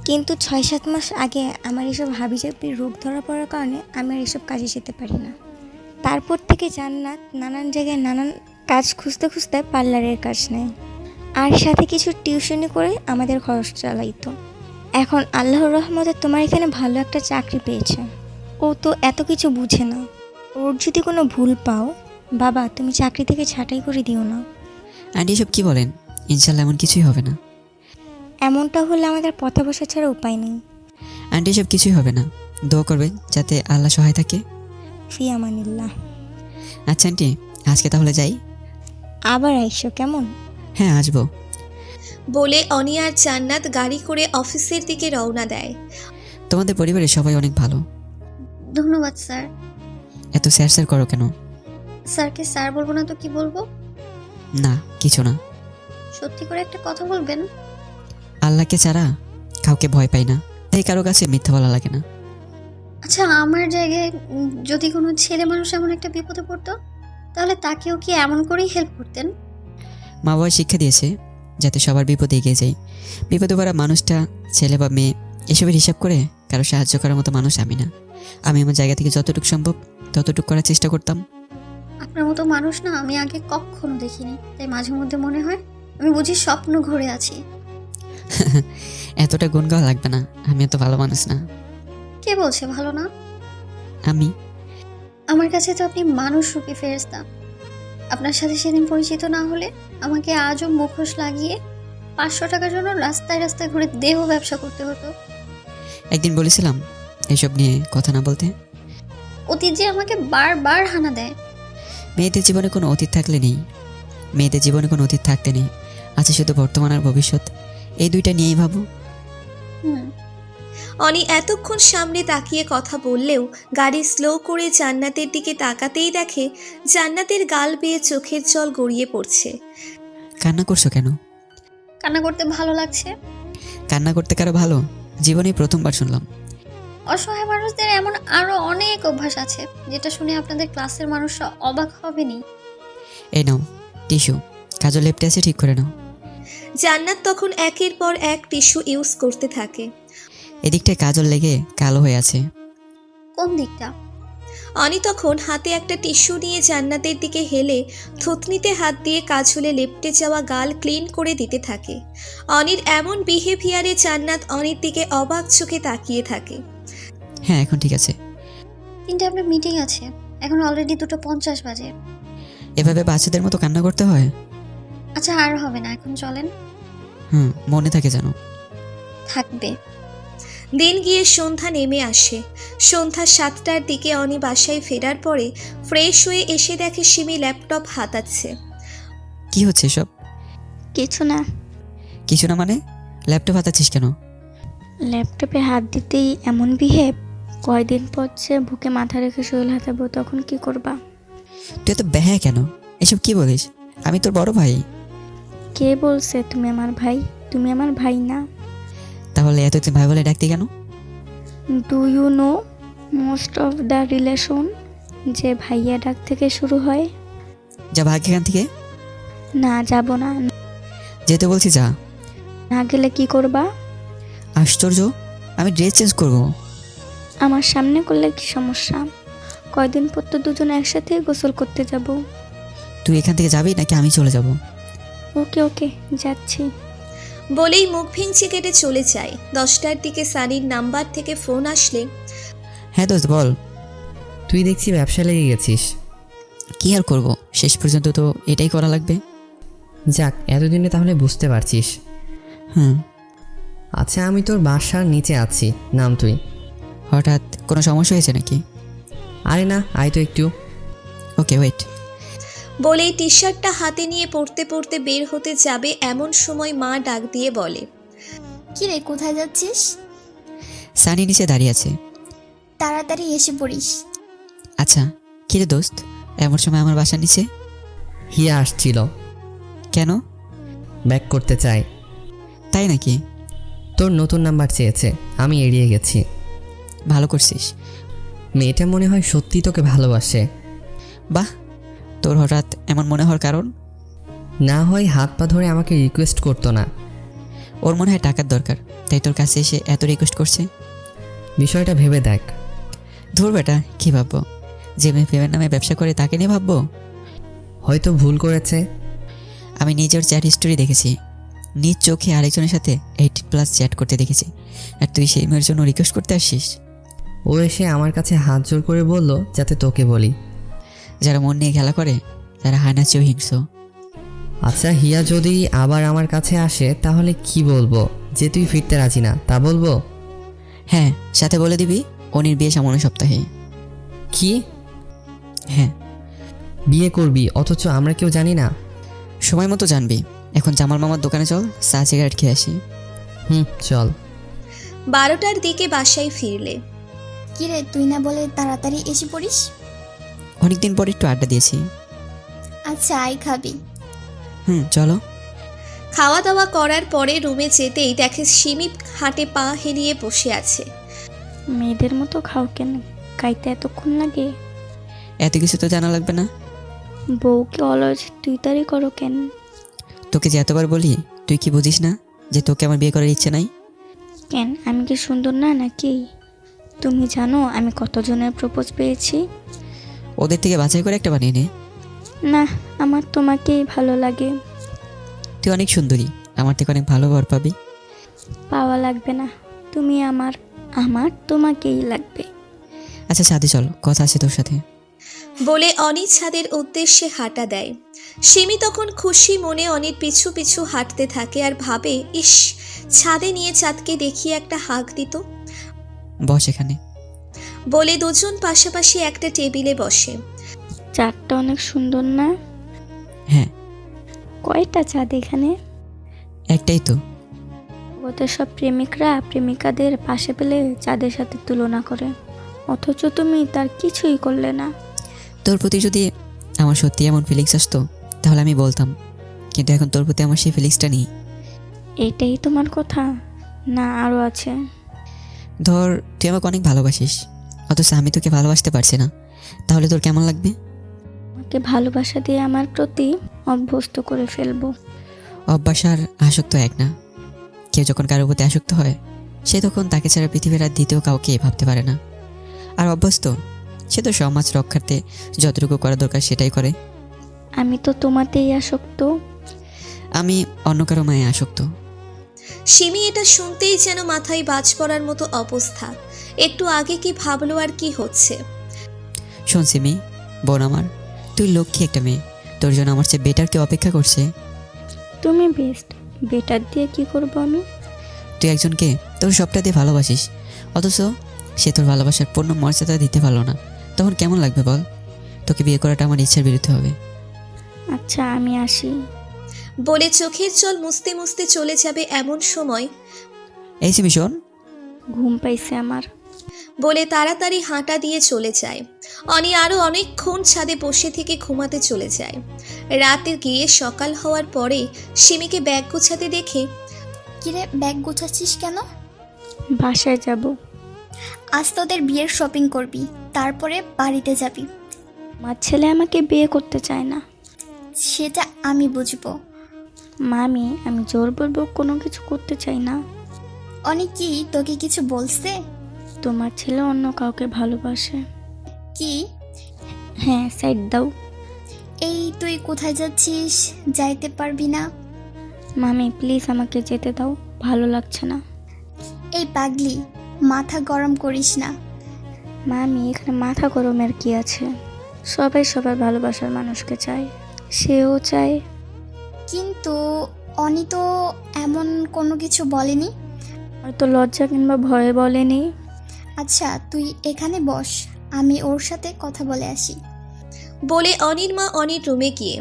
কিন্তু 6-7 মাস আগে আমার এসব হাবিজাবির রোগ ধরা পড়ার কারণে আমি আর এসব কাজে যেতে পারি না। তারপর থেকে জান্নাত নানান জায়গায় নানান কাজ খুঁজতে খুঁজতে পার্লারের কাজ নেয়, আর সাথে কিছু টিউশনি করে আমাদের খরচ চালাইতো। এখন আল্লাহর রহমতে তোমার এখানে ভালো একটা চাকরি পেয়েছে। ও তো এত কিছু বুঝে না। ওর যদি কোনো ভুল পাও, বাবা তুমি চাকরি থেকে ছাঁটাই করে দিও না। আন্টি, এসব কি বলেন? ইনশাল্লাহ এমন কিছুই হবে না। এমনটা হলে আমাদের পথে বসা ছাড়া উপায় নেই। আন্টি, এসব কিছুই হবে না, দোয়া করবেন যাতে আল্লাহ সহায় থাকে। ফি আমানিল্লাহ। আচ্ছা আন্টি, আজকে তাহলে যাই। আবার আইসো কেমন? হ্যাঁ, আসবো। বলে অনি আর জান্নাত গাড়ি করে অফিসের দিকে রওনা দেয়। তোমাদের পরিবারের সবাই অনেক ভালো। ধন্যবাদ স্যার। এত স্যার স্যার করো কেন? স্যারকে স্যার বলবো না তো কি বলবো? না, কিছু না। সত্যি করে একটা কথা বলবেন? আল্লাহকে ছাড়া কাউকে ভয় পাই না, তাই কারো কাছে মিথ্যা বলা লাগে না। আচ্ছা, আমার জায়গায় যদি কোনো ছেলে মানুষ এমন একটা বিপদে পড়তো, তাহলে তাকেও কি এমন করেই হেল্প করতেন? মা বাবা শিক্ষা দিয়েছে যাতে সবার বিপদে এগিয়ে যায়। বিপদে পড়া মানুষটা ছেলে বা মেয়ে এসবের হিসাব করে কারো সাহায্য করার মতো মানুষ আমি না। আমি আমার জায়গা থেকে যতটুকু সম্ভব ততটুকু করার চেষ্টা করতাম। আপনার মতো মানুষ না আমি আগে কখনো দেখিনি, তাই মাঝে মধ্যে মনে হয় আমি বুঝি স্বপ্ন ঘুরে আছি। এতটা গুণ গাওয়া লাগবে না, আমি এত ভালো মানুষ না। কে বলছে ভালো না? আমি। আমার কাছে তো আপনি মানুষ রূপী ফেরেশতা। আপনার সাথে সেদিন পরিচিত না হলে আমাকে আজও মুখোশ লাগিয়ে 500 টাকার জন্য রাস্তায় রাস্তায় ঘুরে দেহ ব্যবসা করতে হতো। একদিন বলেছিলাম এসব নিয়ে কথা না বলতে। অতীত যে আমাকে বারবার হানা দেয়। মেয়েদের জীবনে কোনো অতীত থাকলে নেই, মেয়েদের জীবনে কোনো অতীত থাকতে নেই, আছে শুধু বর্তমান আর ভবিষ্যৎ। এই দুইটা নিয়েই ভাবো। অনি এতক্ষণ সামনে তাকিয়ে কথা বললেও গাড়ি স্লো করে জান্নাতের দিকে তাকাতেই দেখে জান্নাতের গাল বেয়ে চোখের জল গড়িয়ে পড়ছে। কান্না করছো কেন? কান্না করতে ভালো লাগছে। কান্না করতে কারো ভালো? জীবনে প্রথমবার শুনলাম। অসহায় মানুষদের এমন আরো অনেক অভ্যাস আছে যেটা শুনে আপনাদের ক্লাসের মানুষরা অবাক হবেনি। এই নাও টিস্যু, কাজল লেপটে আছে, ঠিক করে নাও। জান্নাত তখন একের পর এক টিস্যু ইউজ করতে থাকে। এদিকটায় কাজল লেগে কালো হয়ে আছে। কোন দিকটা? অনি তখন হাতে একটা টিস্যু নিয়ে জান্নাতের দিকে হেলে থুতনিতে হাত দিয়ে কাজলে লেপটে যাওয়া গাল ক্লিন করে দিতে থাকে। অনির এমন বিহেভিয়ারে জান্নাত অনির দিকে অবাক চোখে তাকিয়ে থাকে। হ্যাঁ এখন ঠিক আছে। 3টা আপনার মিটিং আছে, এখন অলরেডি 2:50 বাজে। এভাবে বাচ্চাদের মতো কান্না করতে হয়? আচ্ছা আর হবে না, এখন চলেন। মনে থাকে জানো। থাকবে। দিন গিয়ে সন্ধ্যা নেমে আসে। সন্ধ্যা 7টার দিকে অনি বাসায় ফেরার পরে ফ্রেশ হয়ে এসে দেখে সিমি ল্যাপটপ হাতাচ্ছে। কি হচ্ছে এসব? কিছু না। কিছু না মানে? ল্যাপটপ হাতাচ্ছিস কেন? ল্যাপটপে হাত দিতেই এমন বিহেভ। কয়দিন পর যে বুকে মাথা রেখে শৈল হাতাবো, তখন কি করবা? তুই এত ব্যাহা কেন? এসব কি বলিস? আমি তোর বড় ভাই। কে বলছে তুমি আমার ভাই? তুমি আমার ভাই না। তাহলে এতদিন ভাই বলে ডাকতি কেন? Do you know most of the relation যে ভাইয়া ডাক থেকে শুরু হয়? যা ভাগ এখান থেকে। না যাব না। যেতে বলছি যা। না গেলে কি করবা? আশ্চর্য, আমি ড্রেস চেঞ্জ করব। আমার সামনে করলে কি সমস্যা? কয়দিন পর তো দুজন একসাথে গোসল করতে যাব। তুই এখান থেকে যাবি নাকি আমি চলে যাব? ওকে ওকে যাচ্ছি। বলেই মুখ ভেঙচি কেটে চলে যায়। 10টার দিকে সানির নাম্বার থেকে ফোন আসলে। হ্যাঁ দোস্ত বল। তুই দেখছি ব্যবসা লেগে গেছিস। কি আর করব, শেষ পর্যন্ত তো এটাই করা লাগবে। যাক, এতদিনে তাহলে বুঝতে পারছিস। হুম। আচ্ছা, আমি তোর বাসার নিচে আছি, নাম তুই। হঠাৎ কোনো সমস্যা হয়েছে নাকি? আরে না, আয় তো একটু। Okay wait. বলেই টি শার্টটা হাতে নিয়ে পড়তে পড়তে বের হতে যাবে এমন সময় মা ডাক দিয়ে বলে, কি রে, কোথায় যাচ্ছিস? সানি নিচে দাঁড়িয়ে আছে। তাড়াতাড়ি এসে পড়িস। আচ্ছা কি রে দোস্ত, এমন সময় আমার বাসার নিচে? হিয়া আসছিল। কেন? ব্যাক করতে চাই। তাই নাকি? তোর নতুন নাম্বার চেয়েছে, আমি এড়িয়ে গেছি। ভালো করছিস। মেয়েটা মনে হয় সত্যি তোকে ভালোবাসে। বাহ, তোর হঠাৎ এমন মনে হওয়ার কারণ? না হয় হাত পা ধরে আমাকে রিকোয়েস্ট করতো না। ওর মনে হয় টাকার দরকার, তাই তোর কাছে এসে এত রিকোয়েস্ট করছে। বিষয়টা ভেবে দেখ। ধুর বেটা, কি ভাববো? যে মেয়ে প্রেমের নামে ব্যবসা করে তাকে নিয়ে ভাববো? হয়তো ভুল করেছে। আমি নিজের চ্যাট হিস্টোরি দেখেছি, নিজ চোখে আরেকজনের সাথে 18+ চ্যাট করতে দেখেছি, আর তুই সেই মেয়ের জন্য রিকোয়েস্ট করতে আসছিস? ও এসে আমার কাছে হাত জোর করে বলল যাতে তোকে বলি। যারা মন নিয়ে খেলা করে তারা হয় না চেয়েও হিংস্র। আচ্ছা, হিয়া যদি আবার আমার কাছে আসে তাহলে কি বলবো? যে তুই ফিরতে রাজি না তা বলবো? হ্যাঁ, সাথে বলে দিবি অনির বিয়ে সামনের সপ্তাহে। কি? হ্যাঁ। বিয়ে করবি অথচ আমরা কেউ জানি না? সময় মতো জানবি। এখন জামাল মামার দোকানে চল, চা সিগারেট খেয়ে আসি। চল। 12টার দিকে বাসায় ফিরলে। কি রে, তুই না বলে তাড়াতাড়ি এসে পড়িস? অনেকদিন পর একটু আড্ডা দিয়েছি। আচ্ছা আই খাবি? চলো। খাওয়া দাওয়া করার পরে রুমে যেতেই দেখে সিমি হাটে পা হেলিয়ে বসে আছে। মেয়েদের মতো খাও কেন? খাইতে এতক্ষণ লাগে? এত কিছু তো জানা লাগবে না। বউকে অলস তুই তারি করো কেন? তোকে যে এতবার বলি, তুই কি বুঝিস না যে তোকে আমার বিয়ে করার ইচ্ছে নাই? কেন, আমি কি সুন্দর না নাকি? তুমি জানো আমি কতজনের প্রপোজ পেয়েছি? ওদের থেকে বাছাই করে একটা বানিয়ে নে। না, আমার তোমাকেই ভালো লাগে। তুই অনেক সুন্দরী, আমার থেকে অনেক ভালো বর পাবি। পাওয়া লাগবে না, তুমি আমার, আমার তোমাকেই লাগবে। আচ্ছা ছাদে চল, কথা আছে তোর সাথে। বলে অনি ছাদের উদ্দেশ্যে হাঁটা দেয়। সিমি তখন খুশি মনে অনির পিছু পিছু হাঁটতে থাকে আর ভাবে, ইস, ছাদে নিয়ে চাঁদকে দেখিয়ে একটা হাঁক দিত। বস এখানে। বলে দুজন পাশাপাশি একটা টেবিলে বসে। চাঁদটা অনেক সুন্দর না? হ্যাঁ। কয়টা চাঁদ এখানে? একটাই তো। ও জগতের সব প্রেমিকরা প্রেমিকাদের পাশে পেলে যাদের সাথে তুলনা করে, অথচ তুমি তার কিছুই করলে না। তোর প্রতি যদি আমার সত্যি এমন ফিলিংস আসতো তাহলে আমি বলতাম, কিন্তু এখন তোর প্রতি আমার সেই ফিলিংসটা নেই। এটাই তোমার কথা না আরও আছে? ধর তুই আমাকে অনেক ভালোবাসিস, অথচ আমি তোকে ভালোবাসতে পারছি না, তাহলে তোর কেমন লাগবে? আমাকে ভালোবাসা দিয়ে আমার প্রতি অভ্যস্ত করে ফেলবো। অভ্যাস আর আসক্ত এক না। কেউ যখন কারোর প্রতি আসক্ত হয় সে তখন তাকে ছাড়া পৃথিবীর আর দ্বিতীয় কাউকে ভাবতে পারে না। আর অভ্যস্ত সে তো সমাজ রক্ষার্থে যতটুকু করা দরকার সেটাই করে। আমি তো তোমাতেই আসক্ত। আমি অন্য কারো মায়ে আসক্ত। সিমি এটা শুনতেই যেন মাথায় বাজ পড়ার মতো অবস্থা। একটু আগে কি ভাবলো আর কি হচ্ছে। শোন সিমি, বোন আমার, তুই লক্ষ্মী একটা মেয়ে, তোর জন্য আমার চেয়ে বেটার কেউ অপেক্ষা করছে। তুমি বেস্ট, বেটার দিয়ে কি করবো আমি? তুই একজনকে তোর সবটা দিয়ে ভালোবাসিস, অথচ সে তোর ভালোবাসার পূর্ণ মর্যাদা দিতে পারলো না, তখন কেমন লাগবে বল? তোকে বিয়ে করাটা আমার ইচ্ছার বিরুদ্ধে হবে। আচ্ছা আমি আসি। বলে চোখের জল মুছতে মুছতে চলে যাবে এমন সময় এই সিমি শোন। ঘুম পাইছে আমার। বলে তাড়াতাড়ি হাঁটা দিয়ে চলে যায়। অনি আরও অনেকক্ষণ ছাদে বসে থেকে ঘুমাতে চলে যায়। রাতে গিয়ে সকাল হওয়ার পরে সিমিকে ব্যাগ গোছাতে দেখে কিরে, ব্যাগ গোছাচ্ছিস কেন? বাসায় যাব। আজ তোদের বিয়ের শপিং করবি, তারপরে বাড়িতে যাবি। আমার ছেলে আমাকে বিয়ে করতে চায় না। সেটা আমি বুঝবো। মামি, আমি জোর বলবো কোনো কিছু করতে চাই না। অনেক কি তোকে কিছু বলছে? তোমার ছেলে অন্য কাউকে ভালোবাসে। কি? হ্যাঁ, সাইড দাও। এই তুই কোথায় যাচ্ছিস? যাইতে পারবি না। মামি প্লিজ আমাকে যেতে দাও, ভালো লাগছে না। এই পাগলি, মাথা গরম করিস না। মামি এখানে মাথা গরমের কি আছে? সবাই সবার ভালোবাসার মানুষকে চায়, সেও চায়। কিন্তু অনি তো এমন কোনো কিছু বলেনি। হয়তো লজ্জা কিংবা ভয়ে বলেনি। আচ্ছা তুই এখানে বস, আমি ওর সাথে কথা বলে আসি। বলে অনির মা অনির রুমে গিয়ে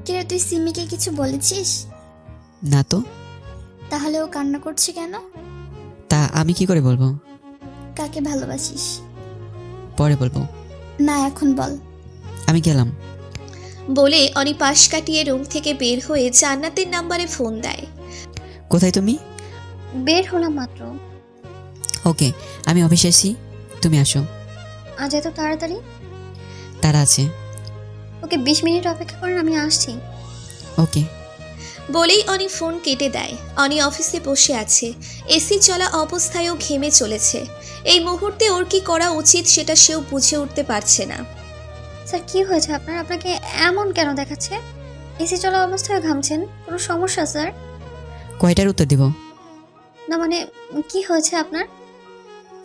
কিরে, তুই সিমিকে কিছু বলেছিস? না তো। তাহলে ও কান্না করছে কেন? তা আমি কি করে বলবো? কাকে ভালোবাসিস? পরে বলবো। না এখন বল। আমি গেলাম। বলে অনি পাশ কাটিয়ে রুম থেকে বের হয়ে জান্নাতের নাম্বারে ফোন দেয়। কোথায় তুমি? বের হলাম মাত্র। ওকে, আমি অফিসে আসি, তুমি আসো। আজ এত তাড়াতাড়ি? তারা আছে। ওকে 20 মিনিট অপেক্ষা করেন, আমি আসছি। ওকে। বলেই অনি ফোন কেটে দেয়। অনি অফিসে বসে আছে, এসি চলা অবস্থায়ও ঘেমে চলেছে। এই মুহূর্তে ওর কি করা উচিত সেটা সেও বুঝে উঠতে পারছে না। স্যার কি হয়েছে আপনার? আপনাকে এমন কেন দেখাচ্ছে? এসি চলা অবস্থায় ঘামছেন, কোনো সমস্যা স্যার? কয়টার উত্তর দিব? না মানে কি হয়েছে আপনার?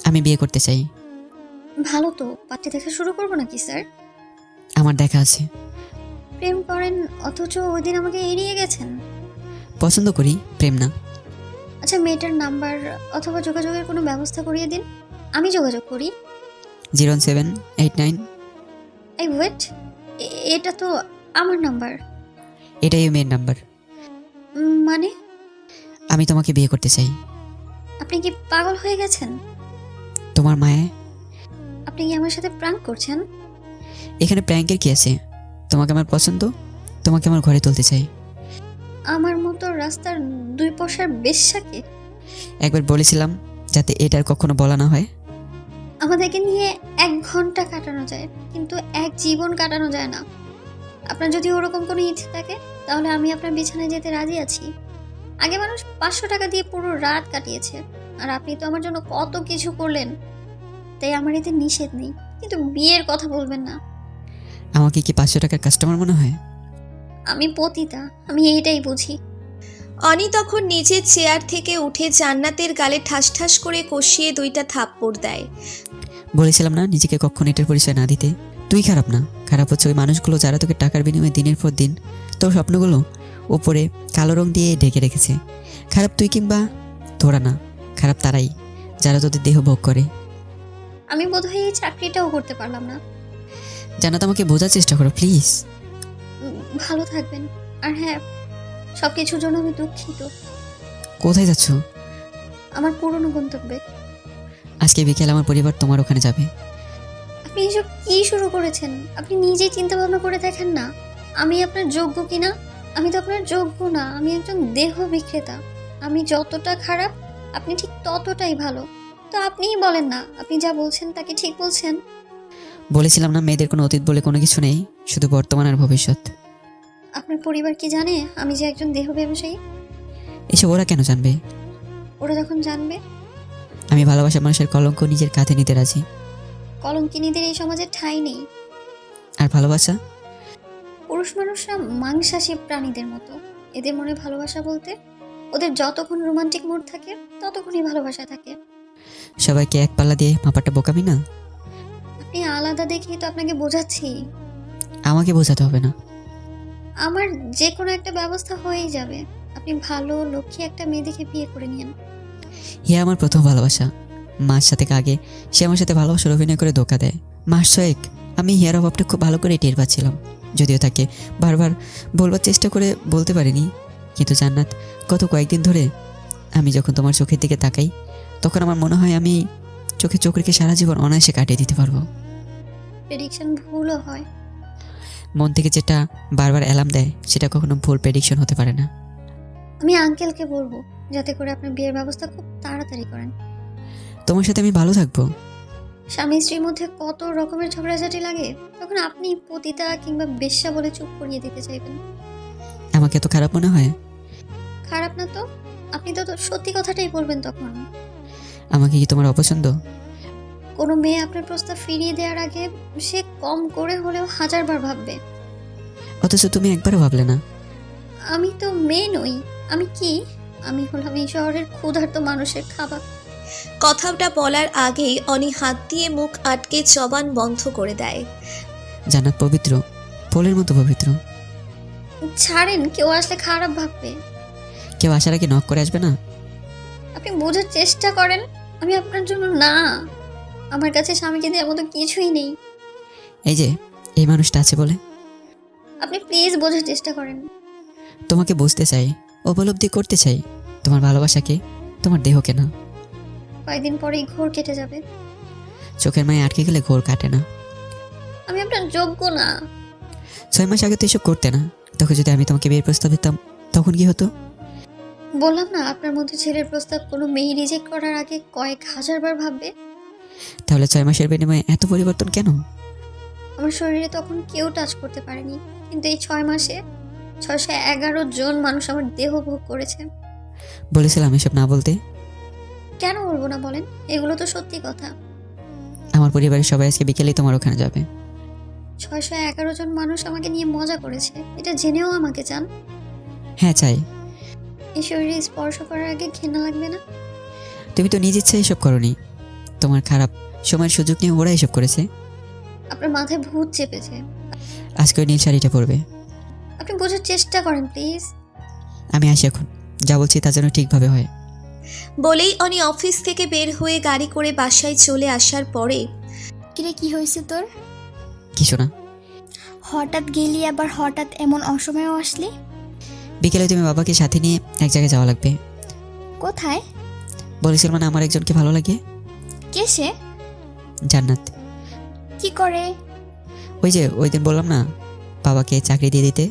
আমি বিয়ে করতে চাই। ভালো তো, পাত্রী দেখা শুরু করবো নাকি স্যার? আমার দেখা আছে। প্রেম করেন অথচ ওই দিন আমাকে এড়িয়ে গেছেন। পছন্দ করি, প্রেম না। আচ্ছা মেয়েটার নাম্বার অথবা যোগাযোগের কোনো ব্যবস্থা করিয়ে দিন, আমি যোগাযোগ করি। 0789। এই ওয়েট, এটা তো আমার নাম্বার। এটাই মেয়ের নাম্বার। মানে আমি তোমাকে বিয়ে করতে চাই। আপনি কি পাগল হয়ে গেছেন? তোমার মায়ে। আপনি কি আমার সাথে প্র্যাঙ্ক করছেন? এখানে প্র্যাঙ্কের কি আছে? তোমাকে আমার পছন্দ, তোমাকে আমার ঘরে তুলতে চাই। আমার মতো রাস্তার 2 পয়সার বেশ্যাকে? একবার বলেছিলাম যাতে এটার কখনো বলা না হয়। আমাদেরকে নিয়ে 1 ঘন্টা কাটানো যায়, কিন্তু 1 জীবন কাটানো যায় না। আপনার যদি ওরকম কোনো ইচ্ছে থাকে তাহলে আমি আপনার বিছানায় যেতে রাজি আছি। আগে মানুষ 500 টাকা দিয়ে পুরো রাত কাটিয়েছে, আর আপনি তো আমার জন্য কত কিছু করলেন। তাই আমার এতে নিষেধ নেই, কিন্তু বিয়ের কথা বলবেন না। আমাকে কি 500 টাকার কাস্টমার মনে হয়? আমি পতিতা, আমি এইটাই বুঝি। অনি তখন নিজের চেয়ার থেকে উঠে জান্নাতের গালে ঠাস ঠাস করে কষিয়ে 2টা থাপ্পড় দেয়। বলেছিলাম না নিজেকে কখনো এটার পরিচয় না দিতে। তুই খারাপ না, খারাপ হচ্ছে ওই মানুষগুলো যারা তোকে টাকার বিনিময়ে দিনের পর দিন তোর স্বপ্নগুলো উপরে কালো রং দিয়ে ঢেকে রেখেছে। খারাপ তুই কিংবা তোরা না, খারাপ তারাই যারা তোদের দেহ ভোগ করে। আমি বোধহয় এই চাকরিটাও করতে পারলাম না। জানাত, আমাকে বোঝার চেষ্টা করো প্লিজ। ভালো থাকবেন। আর হ্যাঁ, সব কিছুর জন্য আমি দুঃখিত। কোথায় যাচ্ছ? আমার পুরনো গন্তব্যে। আজকে বিকেল আমার পরিবার তোমার ওখানে যাবে। আপনি এসব কি শুরু করেছেন? আপনি নিজেই চিন্তা ভাবনা করে দেখেন না, আমি আপনার যোগ্য কিনা। আমি তো আপনার যোগ্য না, আমি একজন দেহ বিক্রেতা। আমি যতটা খারাপ আপনি ঠিক ততটাই ভালো। তো আপনিই বলেন না, আপনি যা বলছেন তাকে ঠিক বলছেন? বলেছিলাম না, মেয়েদের কোনো অতীত বলে কোনো কিছু নেই, শুধু বর্তমান আর ভবিষ্যৎ। আপনার পরিবার কি জানে আমি যে একজন দেহ ব্যবসায়ী? এসব ওরা কেন জানবে? ওরা যখন জানবে, আমি ভালোবাসা মানুষের কলঙ্ক নিজের কাঁধে নিতে রাজি। কলঙ্কিনীদের এই সমাজে ঠাঁই নেই। আর ভালোবাসা? পুরুষ মানুষরা মাংসাশী প্রাণীদের মতো। এদের মনে ভালোবাসা বলতে ওদের যতক্ষণ রোমান্টিক মুড থাকে ততক্ষণই ভালোবাসা থাকে। সবাইকে এক পাল্লা দিয়ে মাপাটা বোকামি না? আপনি আলাদা দেখেই তো আপনাকে বোঝাচ্ছি। আমাকে বোঝাতে হবে না। আমার যে কোনো একটা ব্যবস্থা হয়েই যাবে। আপনি ভালো লক্ষ্মী একটা মেয়ে দেখে বিয়ে করে নিন। হিয়া আমার প্রথম ভালোবাসা। মাস সাথে আগে সে আমার সাথে ভালোবাসার অভিনয় করে ধোকা দেয়। মাস ছয়েক আমি হিয়ার অভাবটা খুব ভালো করে টের পাচ্ছিলাম, যদিও তাকে বারবার বলবার চেষ্টা করে বলতে পারিনি। কিন্তু জান্নাত, গত কয়েকদিন ধরে আমি যখন তোমার চোখের দিকে তাকাই, তখন আমার মনে হয় আমি চোখে চোখ রেখে সারা জীবন অনায়াসে কাটিয়ে দিতে পারবো। প্রেডিকশন ভুলও হয়। মন থেকে যেটা বারবার অ্যালার্ম দেয় সেটা কখনো ভুল প্রেডিকশন হতে পারে না। আমি আঙ্কেলকে বলবো যাতে করে আপনার বিয়ের ব্যবস্থা খুব তাড়াতাড়ি করেন। তোমার সাথে আমি ভালো থাকবো। স্বামী স্ত্রীর মধ্যে কত রকমের ঝগড়াঝাটি লাগে, তখন আপনি পতিতা কিংবা বেশ্যা বলে চুপ করিয়ে দিতে চাইবেন। আমাকে এত খারাপ মনে হয়? খারাপ না তো, আপনি তো সত্যি কথাটাই বলবেন তখন। আমাকে কি তোমার অপছন্দ? কোনো মেয়ে আপনার প্রস্তাব ফিরিয়ে দেওয়ার আগে সে কম করে হলেও 1000বার ভাববে। অথচ তুমি একবারও ভাবলে না। আমি তো মেয়ে নই, আমি কি? আমি হলাম এই শহরের ক্ষুধার্ত মানুষের খাবার। কথাটা বলার আগেই অনি হাত দিয়ে মুখ আটকে জবান বন্ধ করে দেয়। জান্নাত পবিত্র, ফুলের মতো পবিত্র। ছাড়েন, কেউ আসলে খারাপ ভাববে। কেউ আসার আগে নক করে আসবে না? আপনি বোঝার চেষ্টা করেন, আমি আপনার জন্য না। আমার কাছে স্বামীকে দেওয়ার মতো কিছুই নেই। এই যে এই মানুষটা আছে বলে। আপনি প্লিজ বোঝার চেষ্টা করেন। তোমাকে বুঝতে চাই, উপলব্ধি করতে চাই, তোমার ভালোবাসাকে, তোমার দেহকে না। কয়েকদিন পরেই ঘোর কেটে যাবে। চোখের মায়ে আটকে গেলে ঘোর কাটে না। আমি আপনার যোগ্য না। 6 মাস আগে তো এসব করতে না, তখন যদি আমি তোমাকে বিয়ের প্রস্তাব দিতাম তখন কি হতো? বললাম না, আপনার মধ্যে ছেলের প্রস্তাব কোনো মেয়ে রিজেক্ট করার আগে কয়েক 1000বার ভাববে। তাহলে 6 মাসের বিনিময়ে এত পরিবর্তন কেন? আমার শরীরে তখন কেউ টাচ করতে পারেনি, কিন্তু এই 6 মাসে 611 জন মানুষ আমার দেহ ভোগ করেছে। বলেছিলাম এসব না বলতে। কেন বলবো না বলেন, এগুলো তো সত্যি কথা। আমার পরিবারের সবাই আজকে বিকেলেই তোমার ওখানে যাবে। 611 জন মানুষ আমাকে নিয়ে মজা করেছে, এটা জেনেও আমাকে চান? হ্যাঁ চাই। এই শরীরে স্পর্শ করার আগে ঘৃণা লাগবে না? তুমি তো নিজ ইচ্ছায় এসব করনি, তোমার খারাপ সময়ের সুযোগ নিয়ে ওরা এসব করেছে। আপনার মাথায় ভূত চেপেছে। আজকে ওই নীল শাড়িটা পরবে। আপনি বোঝার চেষ্টা করেন প্লিজ। আমি আসি এখন, যা বলছি তা যেন ঠিকভাবে হয়। বলেই অনি অফিস থেকে বের হয়ে গাড়ি করে বাসায় চলে আসার পরে কিরে, কি হয়েছে তোর? কিছু না। হঠাৎ গেলি, আবার হঠাৎ এমন অসময়েও আসলি? বিকেলে তুমি বাবাকে সাথে নিয়ে এক জায়গায় যাওয়া লাগবে। কোথায়? বলেছিল মানে আমার একজনকে ভালো লাগে। কে সে? জান্নাত। কি করে? ওই যে ওই দিন বললাম না, বাবাকে চাকরি দিয়ে দিতে।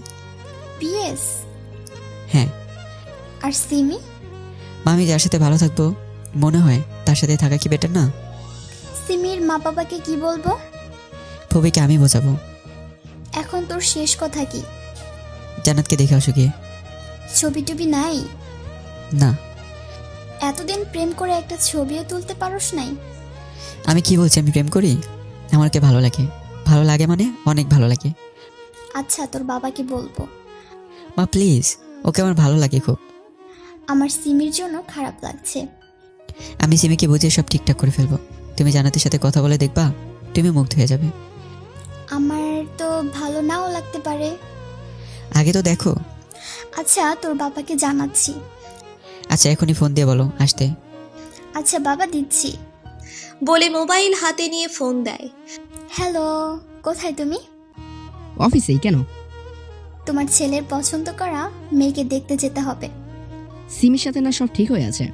পিএস? হ্যাঁ। আর সিমি? মামি যার সাথে ভালো থাকবো মনে হয় তার সাথে থাকা কি বেটার না? সিমির মা বাবাকে কি বলবো? ফুবিকে আমি বোঝাবো। এখন তোর শেষ কথা কি? জান্নাতকে দেখে আসো গিয়ে। ছবি টবি নাই? না। এতদিন প্রেম করে একটা ছবিও তুলতে পারোস নাই? আমি কি বলছি আমি প্রেম করি? আমাকে ভালো লাগে। ভালো লাগে মানে অনেক ভালো লাগে। আচ্ছা, তোর বাবাকে বলবো। মা প্লিজ, ওকে আমার ভালো লাগে খুব। আমার সিমির জন্য খারাপ লাগছে। আমি সিমিকে বুঝিয়ে সব ঠিকঠাক করে ফেলবো। তুমি জান্নাতের সাথে কথা বলে দেখবা, তুমি মুগ্ধ হয়ে যাবে। আমার তো ভালো নাও লাগতে পারে। আগে তো দেখো। আচ্ছা, তোর বাবাকে জানাচ্ছি। আচ্ছা এখনই ফোন দিয়ে বলো আসতে। আচ্ছা বাবা, দিচ্ছি। বলে মোবাইল হাতে নিয়ে ফোন দেয়। হ্যালো, কোথায় তুমি? অফিসেই কেন? তোমার ছেলের পছন্দ করা মেয়েকে দেখতে যেতে হবে। সিমির সাথে না সব ঠিক হয়ে আছে?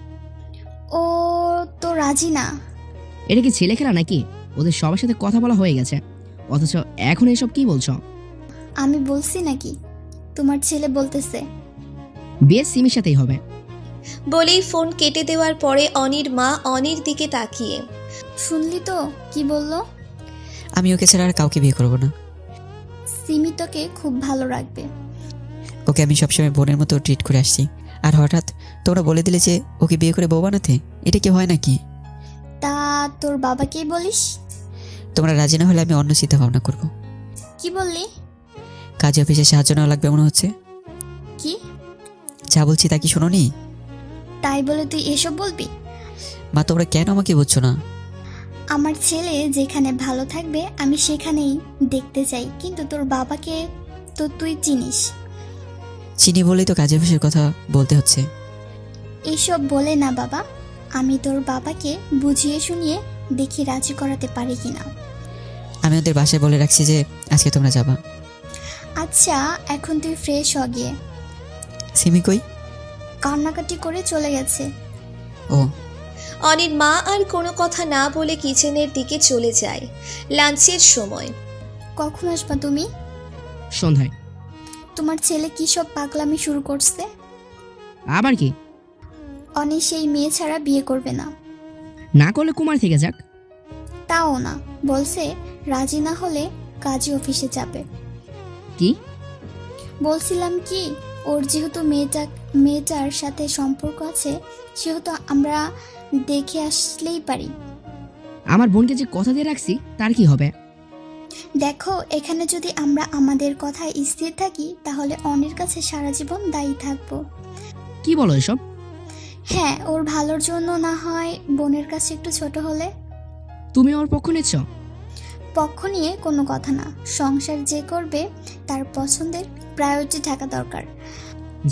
ও তো রাজি না। এটা কি ছেলে খেলা নাকি? ওদের সবার সাথে কথা বলা হয়ে গেছে, অথচ এখন এসব কি বলছো? আমি বলছি নাকি? তোমার ছেলে বলতেছে। বিয়ে সিমির সাথেই হবে। বলেই ফোন কেটে দেওয়ার পরে অনির মা অনির দিকে তাকিয়ে, শুনলি তো কি বললো? আমি ওকে ছাড়া আর কাউকে বিয়ে করবো না। সিমি তোকে খুব ভালো রাখবে। ওকে আমি সবসময় বোনের মতো ট্রিট করে আসছি, আর হঠাৎ তোমরা বলে দিলে যে ওকে বিয়ে করে বউ বানাতে। এটা কি হয় নাকি? তা তোর বাবাকেই বলিস? তোমরা রাজি না হলে আমি অন্য চিন্তা ভাবনা করবো। কি বললি? কাজে অফিসে সাহায্য নেওয়া লাগবে মনে হচ্ছে। কি? যা বলছি তা কি শোনোনি? তাই বলে তুই এসব বলবি? মা তোমরা কেন আমাকে বুঝছো না? আমার ছেলে যেখানে ভালো থাকবে আমি সেখানেই দেখতে চাই, কিন্তু তোর বাবাকে তো তুই চিনিস। চিনি বলেই তো কাজে অফিসের কথা বলতে হচ্ছে। এইসব বলে না বাবা, আমি তোর বাবাকে বুঝিয়ে শুনিয়ে দেখি রাজি করাতে পারি কিনা। আমি ওদের বাসায় বলে রাখছি যে আজকে তোমরা যাবা। আচ্ছা এখন তুই ফ্রেশ হ গিয়ে। সিমি কই? কান্নাকাটি করে চলে গেছে। ও অনির মা আর কোনো কথা না বলে কিচেনের দিকে চলে যায়। লাঞ্চের সময়। কখন আসবা তুমি? সন্ধ্যায়। তোমার ছেলে কি সব পাগলামি শুরু করছে? আবার কি? অনি সেই মেয়ে ছাড়া বিয়ে করবে না। না করলে কুমার থেকে যাক। তাও না, বলছে রাজি না হলে কাজী অফিসে যাবে। কি? বলছিলাম কি, ওর যেহেতু মেয়েটার সাথে সম্পর্ক আছে, সেহেতু আমরা দেখে আসলেই পারি। আমার বোনকে যে কথা দিয়ে রাখছি তার কি হবে? দেখো, এখানে যদি আমরা আমাদের কথায় স্থির থাকি তাহলে অনির কাছে সারা জীবন দায়ী থাকবো। কি বলো এসব? হ্যাঁ, ওর ভালোর জন্য না হয় বোনের কাছে একটু ছোট হলে। তুমি ওর পক্ষ নিচ্ছ? পক্ষ নিয়ে কোনো কথা না, সংসার যে করবে তার পছন্দের প্রায়োরিটি থাকা দরকার।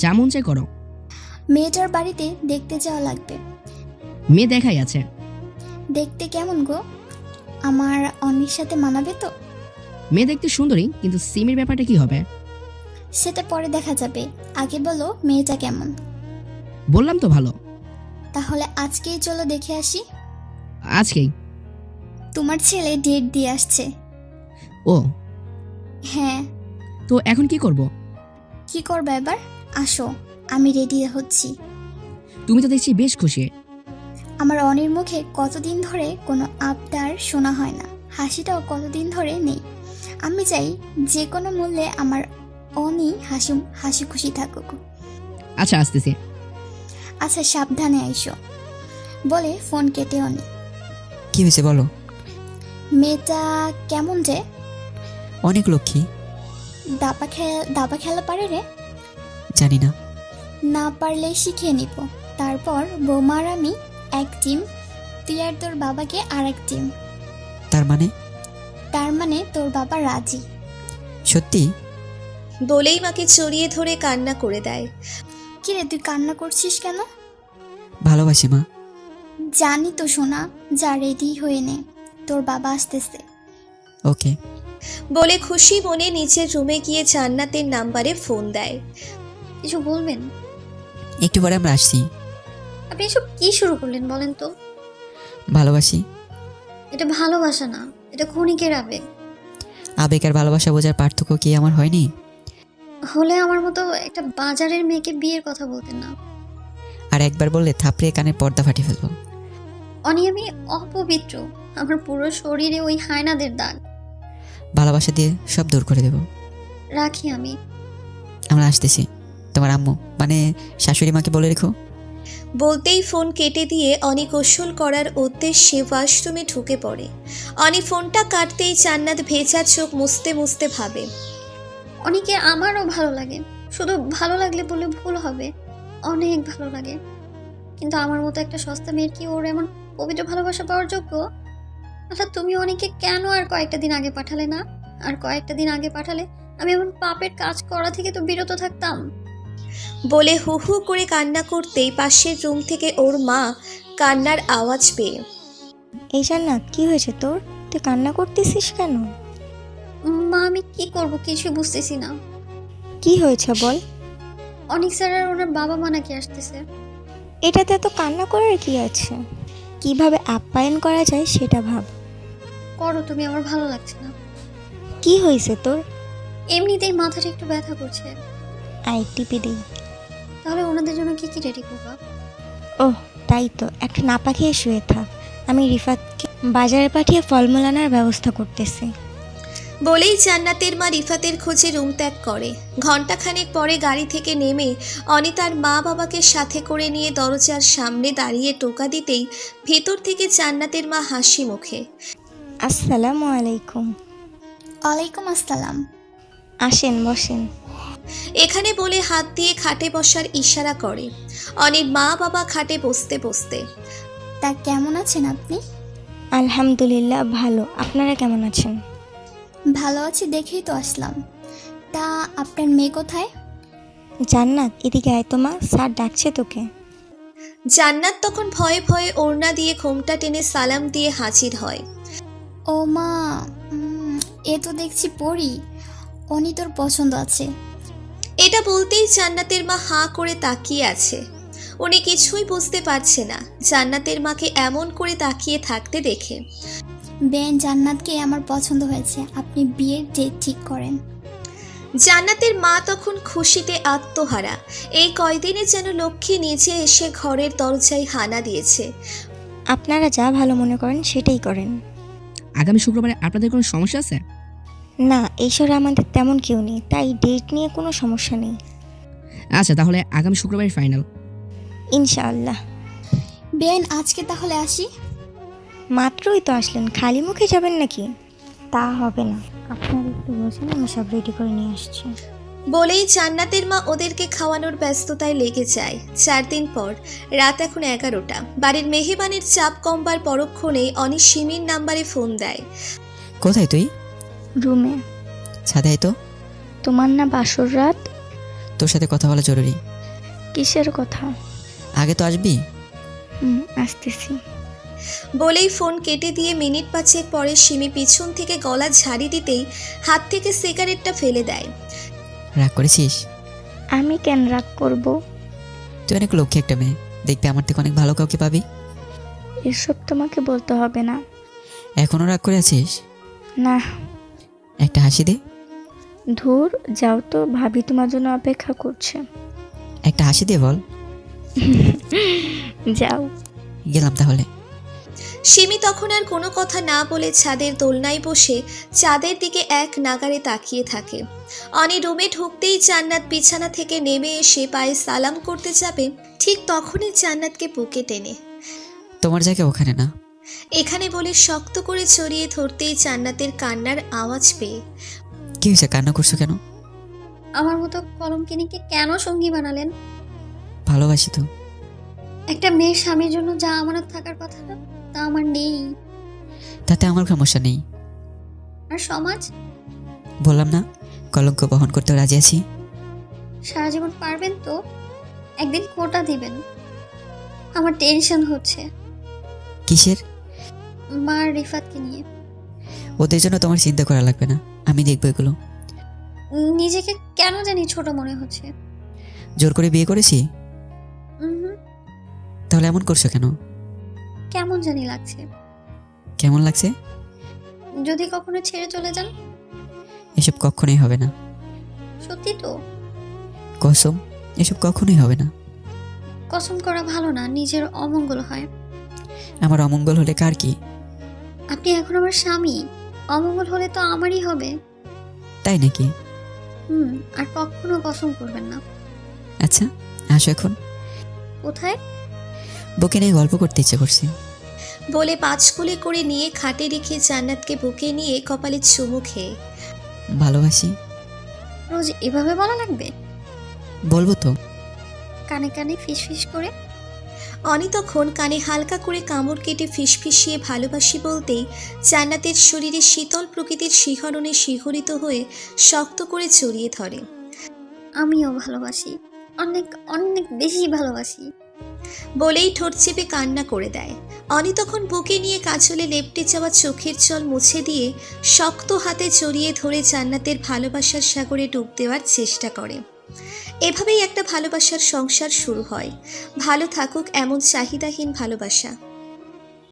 যেমন চাই করো। মেয়েটার বাড়িতে দেখতে যাওয়া লাগবে। মেয়ে দেখাই আছে। দেখতে কেমন গো? আমার অনির সাথে মানাবে তো? মেয়ে দেখতে সুন্দরী, কিন্তু সিমির ব্যাপারটা কি হবে? সেটা পরে দেখা যাবে, আগে বলো মেয়েটা কেমন। বললাম তো ভালো। তাহলে আজকেই চলো দেখে আসি। আজকেই? তোমার ছেলে ডেট দিয়ে আসছে। ও হ্যাঁ। তো এখন কি করব? কি করবে এবার? আসো, আমি রেডি হচ্ছি। তুমি তো দেখছি বেশ খুশি। আমার অনির মুখে কতদিন ধরে কোনো আবদার শোনা হয় না, হাসিটাও কতদিন ধরে নেই। আমি চাই যে কোনো মূল্যে আমার অনি হাসি খুশি থাকুক। আচ্ছা আসতেছি। আচ্ছা সাবধানে আইসো। বলে ফোন কেটে অনি। কি হয়েছে বলো? মেয়েটা কেমন রে? অনেক লক্ষ্মী। দাবা খেলা পারে রে? জানি না। না পারলে শিখিয়ে নিব। তারপর বৌমার আমি এক টিম, তুই আর তোর বাবাকে আর এক টিম। তার মানে? তার মানে তোর বাবা রাজি। সত্যি? বলেই মাকে জড়িয়ে ধরে কান্না করে দেয়। কিরে তুই কান্না করছিস কেন? ভালোবাসি মা। জানি তো সোনা, যা রেডি হয়ে নে, তোর বাবা আসতেছে। ওকে। বলে খুশি মনে নিচের রুমে গিয়ে জান্নাতের নাম্বারে ফোন দেয়। কিছু বলবেন? একটু পরে আমরা আসছি। আপনি এসব কি শুরু করলেন বলেন তো? ভালোবাসি। এটা ভালোবাসা না, এটা ক্ষণিকের আবেগ। আবেগ আর ভালোবাসা বোঝার পার্থক্য কি আমার হয়নি? হলে আমার মতো একটা বাজারের মেয়েকে বিয়ের কথা বলতেন না। আর একবার বললে থাপড়ে কানের পর্দা ফাটিয়ে ফেলবো। অনি আমি অপবিত্র, আমার পুরো শরীরে ওই হায়নাদের দাগ। ভালোবাসা দিয়ে সব দূর করে দেব। রাখি আমি। আমরা আসতেছি। তোমার আম্মু মানে শাশুড়ি মাকে বলে রেখো। বলতেই ফোন কেটে দিয়ে অনি গোসল করার উদ্দেশ্যে ওয়াশরুমে ঢুকে পড়ে। অনি ফোনটা কাটতেই জান্নাত ভেজা চোখ মুছতে মুছতে ভাবে, অনিকে আমারও ভালো লাগে। শুধু ভালো লাগলে বলে ভুল হবে, অনেক ভালো লাগে। কিন্তু আমার মতো একটা সস্তা মেয়ের কি ওর এমন পবিত্র ভালোবাসা পাওয়ার যোগ্য? আচ্ছা তুমি অনিকে কেন আর কয়েকটা দিন আগে পাঠালে না? আর কয়েকটা দিন আগে পাঠালে আমি এমন পাপের কাজ করা থেকে তো বিরত থাকতাম। বলে হু হু করে কান্না করতেই পাশের রুম থেকে ওর মা কান্নার আওয়াজ পেয়ে, এই জান্নাত কি হয়েছে তোর? তুই কান্না করতেছিস কেন? মা আমি কি করব কিছু বুঝতেছি না। কি হয়েছে বল। অনেক স্যার আর ওনার বাবা মা নাকি আসতেছে। এটাতে তো কান্না করার কি আছে? কিভাবে আপ্যায়ন করা যায় সেটা ভাব। করো তুমি, আমার ভালো লাগছে না। কি হয়েছে তোর? এমনিতেই মাথাটা একটু ব্যথা করছে। আই টিপে দিই। তাহলে ওনাদের জন্য কি কি রেডি করবা? ওহ তাই তো, একটা নাপা খেয়ে শুয়ে থাক। আমি রিফাতকে বাজারে পাঠিয়ে ফলমূল আনার ব্যবস্থা করতেছি। বলেই জান্নাতের মা রিফাতের খোঁজে রুম ত্যাগ করে। ঘণ্টাখানেক পরে গাড়ি থেকে নেমে অনি তার মা বাবাকে সাথে করে নিয়ে দরজার সামনে দাঁড়িয়ে টোকা দিতেই ভেতর থেকে জান্নাতের মা হাসি মুখে, আসসালামু আলাইকুম। ওয়ালাইকুম আসসালাম। আসেন বসেন। এখানে বলে হাত দিয়ে খাটে বসার ইশারা করে। অনির মা বাবা খাটে বসতে বসতে, তা কেমন আছেন আপনি? আলহামদুলিল্লাহ ভালো, আপনারা কেমন আছেন? ভালো আছি দেখেই তো আসলাম। তা আপনার মেয়ে কোথায়? জান্নাত এদিকে আয় তো মা, স্যার ডাকছে তোকে। জান্নাত তখন ভয়ে ভয়ে ওড়না দিয়ে ঘোমটা টেনে সালাম দিয়ে হাজির হয়। ও মা, এ তো দেখছি পড়ি। অনি তোর পছন্দ আছে। এটা বলতেই জান্নাতের মা হাঁ করে তাকিয়ে আছে। উনি কিছুই বুঝতে পারছে না জান্নাতের মাকে এমন করে তাকিয়ে থাকতে দেখে। বেন, জান্নাতকে আমার পছন্দ হয়েছে, আপনি বিয়ের ডেট ঠিক করেন। জান্নাতের মা তখন খুশিতে আত্মহারা। এই কয়দিনে যেন লক্ষ্মী নিজে এসে ঘরের দরজায় হানা দিয়েছে। আপনারা যা ভালো মনে করেন সেটাই করেন। আগামী শুক্রবারে আপনাদের কোনো সমস্যা আছে? না, এই শহরে আমাদের তেমন কেউ নেই, তাই ডেট নিয়ে কোনো সমস্যা নেই। আচ্ছা, তাহলে আগামী শুক্রবারে ফাইনাল। ইনশাআল্লাহ। বেন, আজকে তাহলে আসি। মাত্রই তো আসলেন, খালি মুখে যাবেন নাকি? তা হবে না, আপনারা একটু বসেন, আমি সব রেডি করে নিয়ে আসছি। বলেই জান্নাতের মা ওদেরকে খাওয়ানোর ব্যস্ততায় লেগে যায়। 4 দিন পর, রাত এখন 11টা। বাড়ির মেহমানের চাপ কমবার পরক্ষণেই অনি সিমির নাম্বারে ফোন দেয়। কোথায় তুই? রুমে। ছাদে আয় তো, তোমার না বাসর রাত? তোর সাথে কথা বলা জরুরি। কিসের কথা? আগে তো আসবি। আসতেছি। বলেই ফোন কেটে দিয়ে মিনিট 5 পরে সিমি পিছন থেকে গলা ঝাড়ি দিতেই হাত থেকে সিগারেটটা ফেলে দেয়। রাগ করেছিস? আমি কেন রাগ করব? তুই অনেক লক্ষ্মী একটা মেয়ে, দেখবি আমার থেকে অনেক ভালো কাউকে পাবি। এসব তোমাকে বলতে হবে না। এখনো রাগ করে আছিস? না। একটা হাসি দে। ধুর, যাও তো, ভাবি তোমার জন্য অপেক্ষা করছে। একটা হাসি দে বল। যাও। গেলাম তাহলে। সিমি তখন আর কোনো কথা না বলে ছাদের দোলনায় বসে চাঁদের দিকে এক নাগারে তাকিয়ে থাকে। অনি রুমে ঢুকতেই জান্নাত বিছানা থেকে নেমে এসে পায়ে সালাম করতে যাবে, ঠিক তখনই জান্নাতকে বুকে টেনে, তোমার জায়গা ওখানে না। এখানে বলে শক্ত করে জড়িয়ে ধরতেই জান্নাতের কান্নার আওয়াজ পেয়ে, কি হয়েছে, কান্না করছো কেন? আমার মতো কলমকিনীকে কেন সঙ্গী বানালেন? ভালোবাসি তো। একটা মেয়ের স্বামীর জন্য যা আমানত থাকার কথা না, তা আমার নেই। তাতে আমার সমস্যা নেই। আর সমাজ? বললাম না, কলঙ্ক বহন করতে রাজি আছি। সারা জীবন পারবেন তো? একদিন কোটা দিবেন। আমার টেনশন হচ্ছে কিসের? মা রিফাতকে নিয়ে। ওদের জন্য তোমার চিন্তা করা লাগবে না, আমি দেখবো এগুলো। নিজেকে কেন জানি ছোট মনে হচ্ছে। জোর করে বিয়ে করেছি? উহুম, তাহলে এমন করছো কেন? কেমন জানি লাগছে। কেমন লাগছে? যদি কখনো ছেড়ে চলে যান? এসব কখনোই হবে না। সত্যি তো? কসম, এসব কখনোই হবে না। কসম করা ভালো না, নিজের অমঙ্গল হয়। আমার অমঙ্গল হলে কার কি? আপনি এখন আমার স্বামী, অমঙ্গল হলে তো আমারই হবে। তাই নাকি? আর কখনো কসম করবেন না। আচ্ছা, আসো এখন। কোথায়? বুকে নিয়ে গল্প করতে ইচ্ছে করছে। বলে 5 কুলি করে নিয়ে খাটে রেখে জান্নাতকে বুকে নিয়ে কপালে চুমু খেয়ে, ভালোবাসি। রোজ এভাবে বলা লাগবে? বলবো তো। কানে কানে ফিস ফিস করে। অনি তখন কানে হালকা করে কামড় কেটে ফিসফিসিয়ে ভালোবাসি বলতেই জান্নাতের শরীরে শীতল প্রকৃতির শিহরণে শিহরিত হয়ে শক্ত করে জড়িয়ে ধরে। আমিও ভালোবাসি, অনেক অনেক বেশি ভালোবাসি। বলেই ঠোঁট চেপে কান্না করে দেয়। অনি তখন বুকে নিয়ে কাজলে লেপটে যাওয়া চোখের জল মুছে দিয়ে শক্ত হাতে জড়িয়ে ধরে জান্নাতের ভালোবাসার সাগরে ডুব দেওয়ার চেষ্টা করে। এভাবেই একটা ভালোবাসার সংসার শুরু হয়। ভালো থাকুক এমন চাহিদাহীন ভালোবাসা।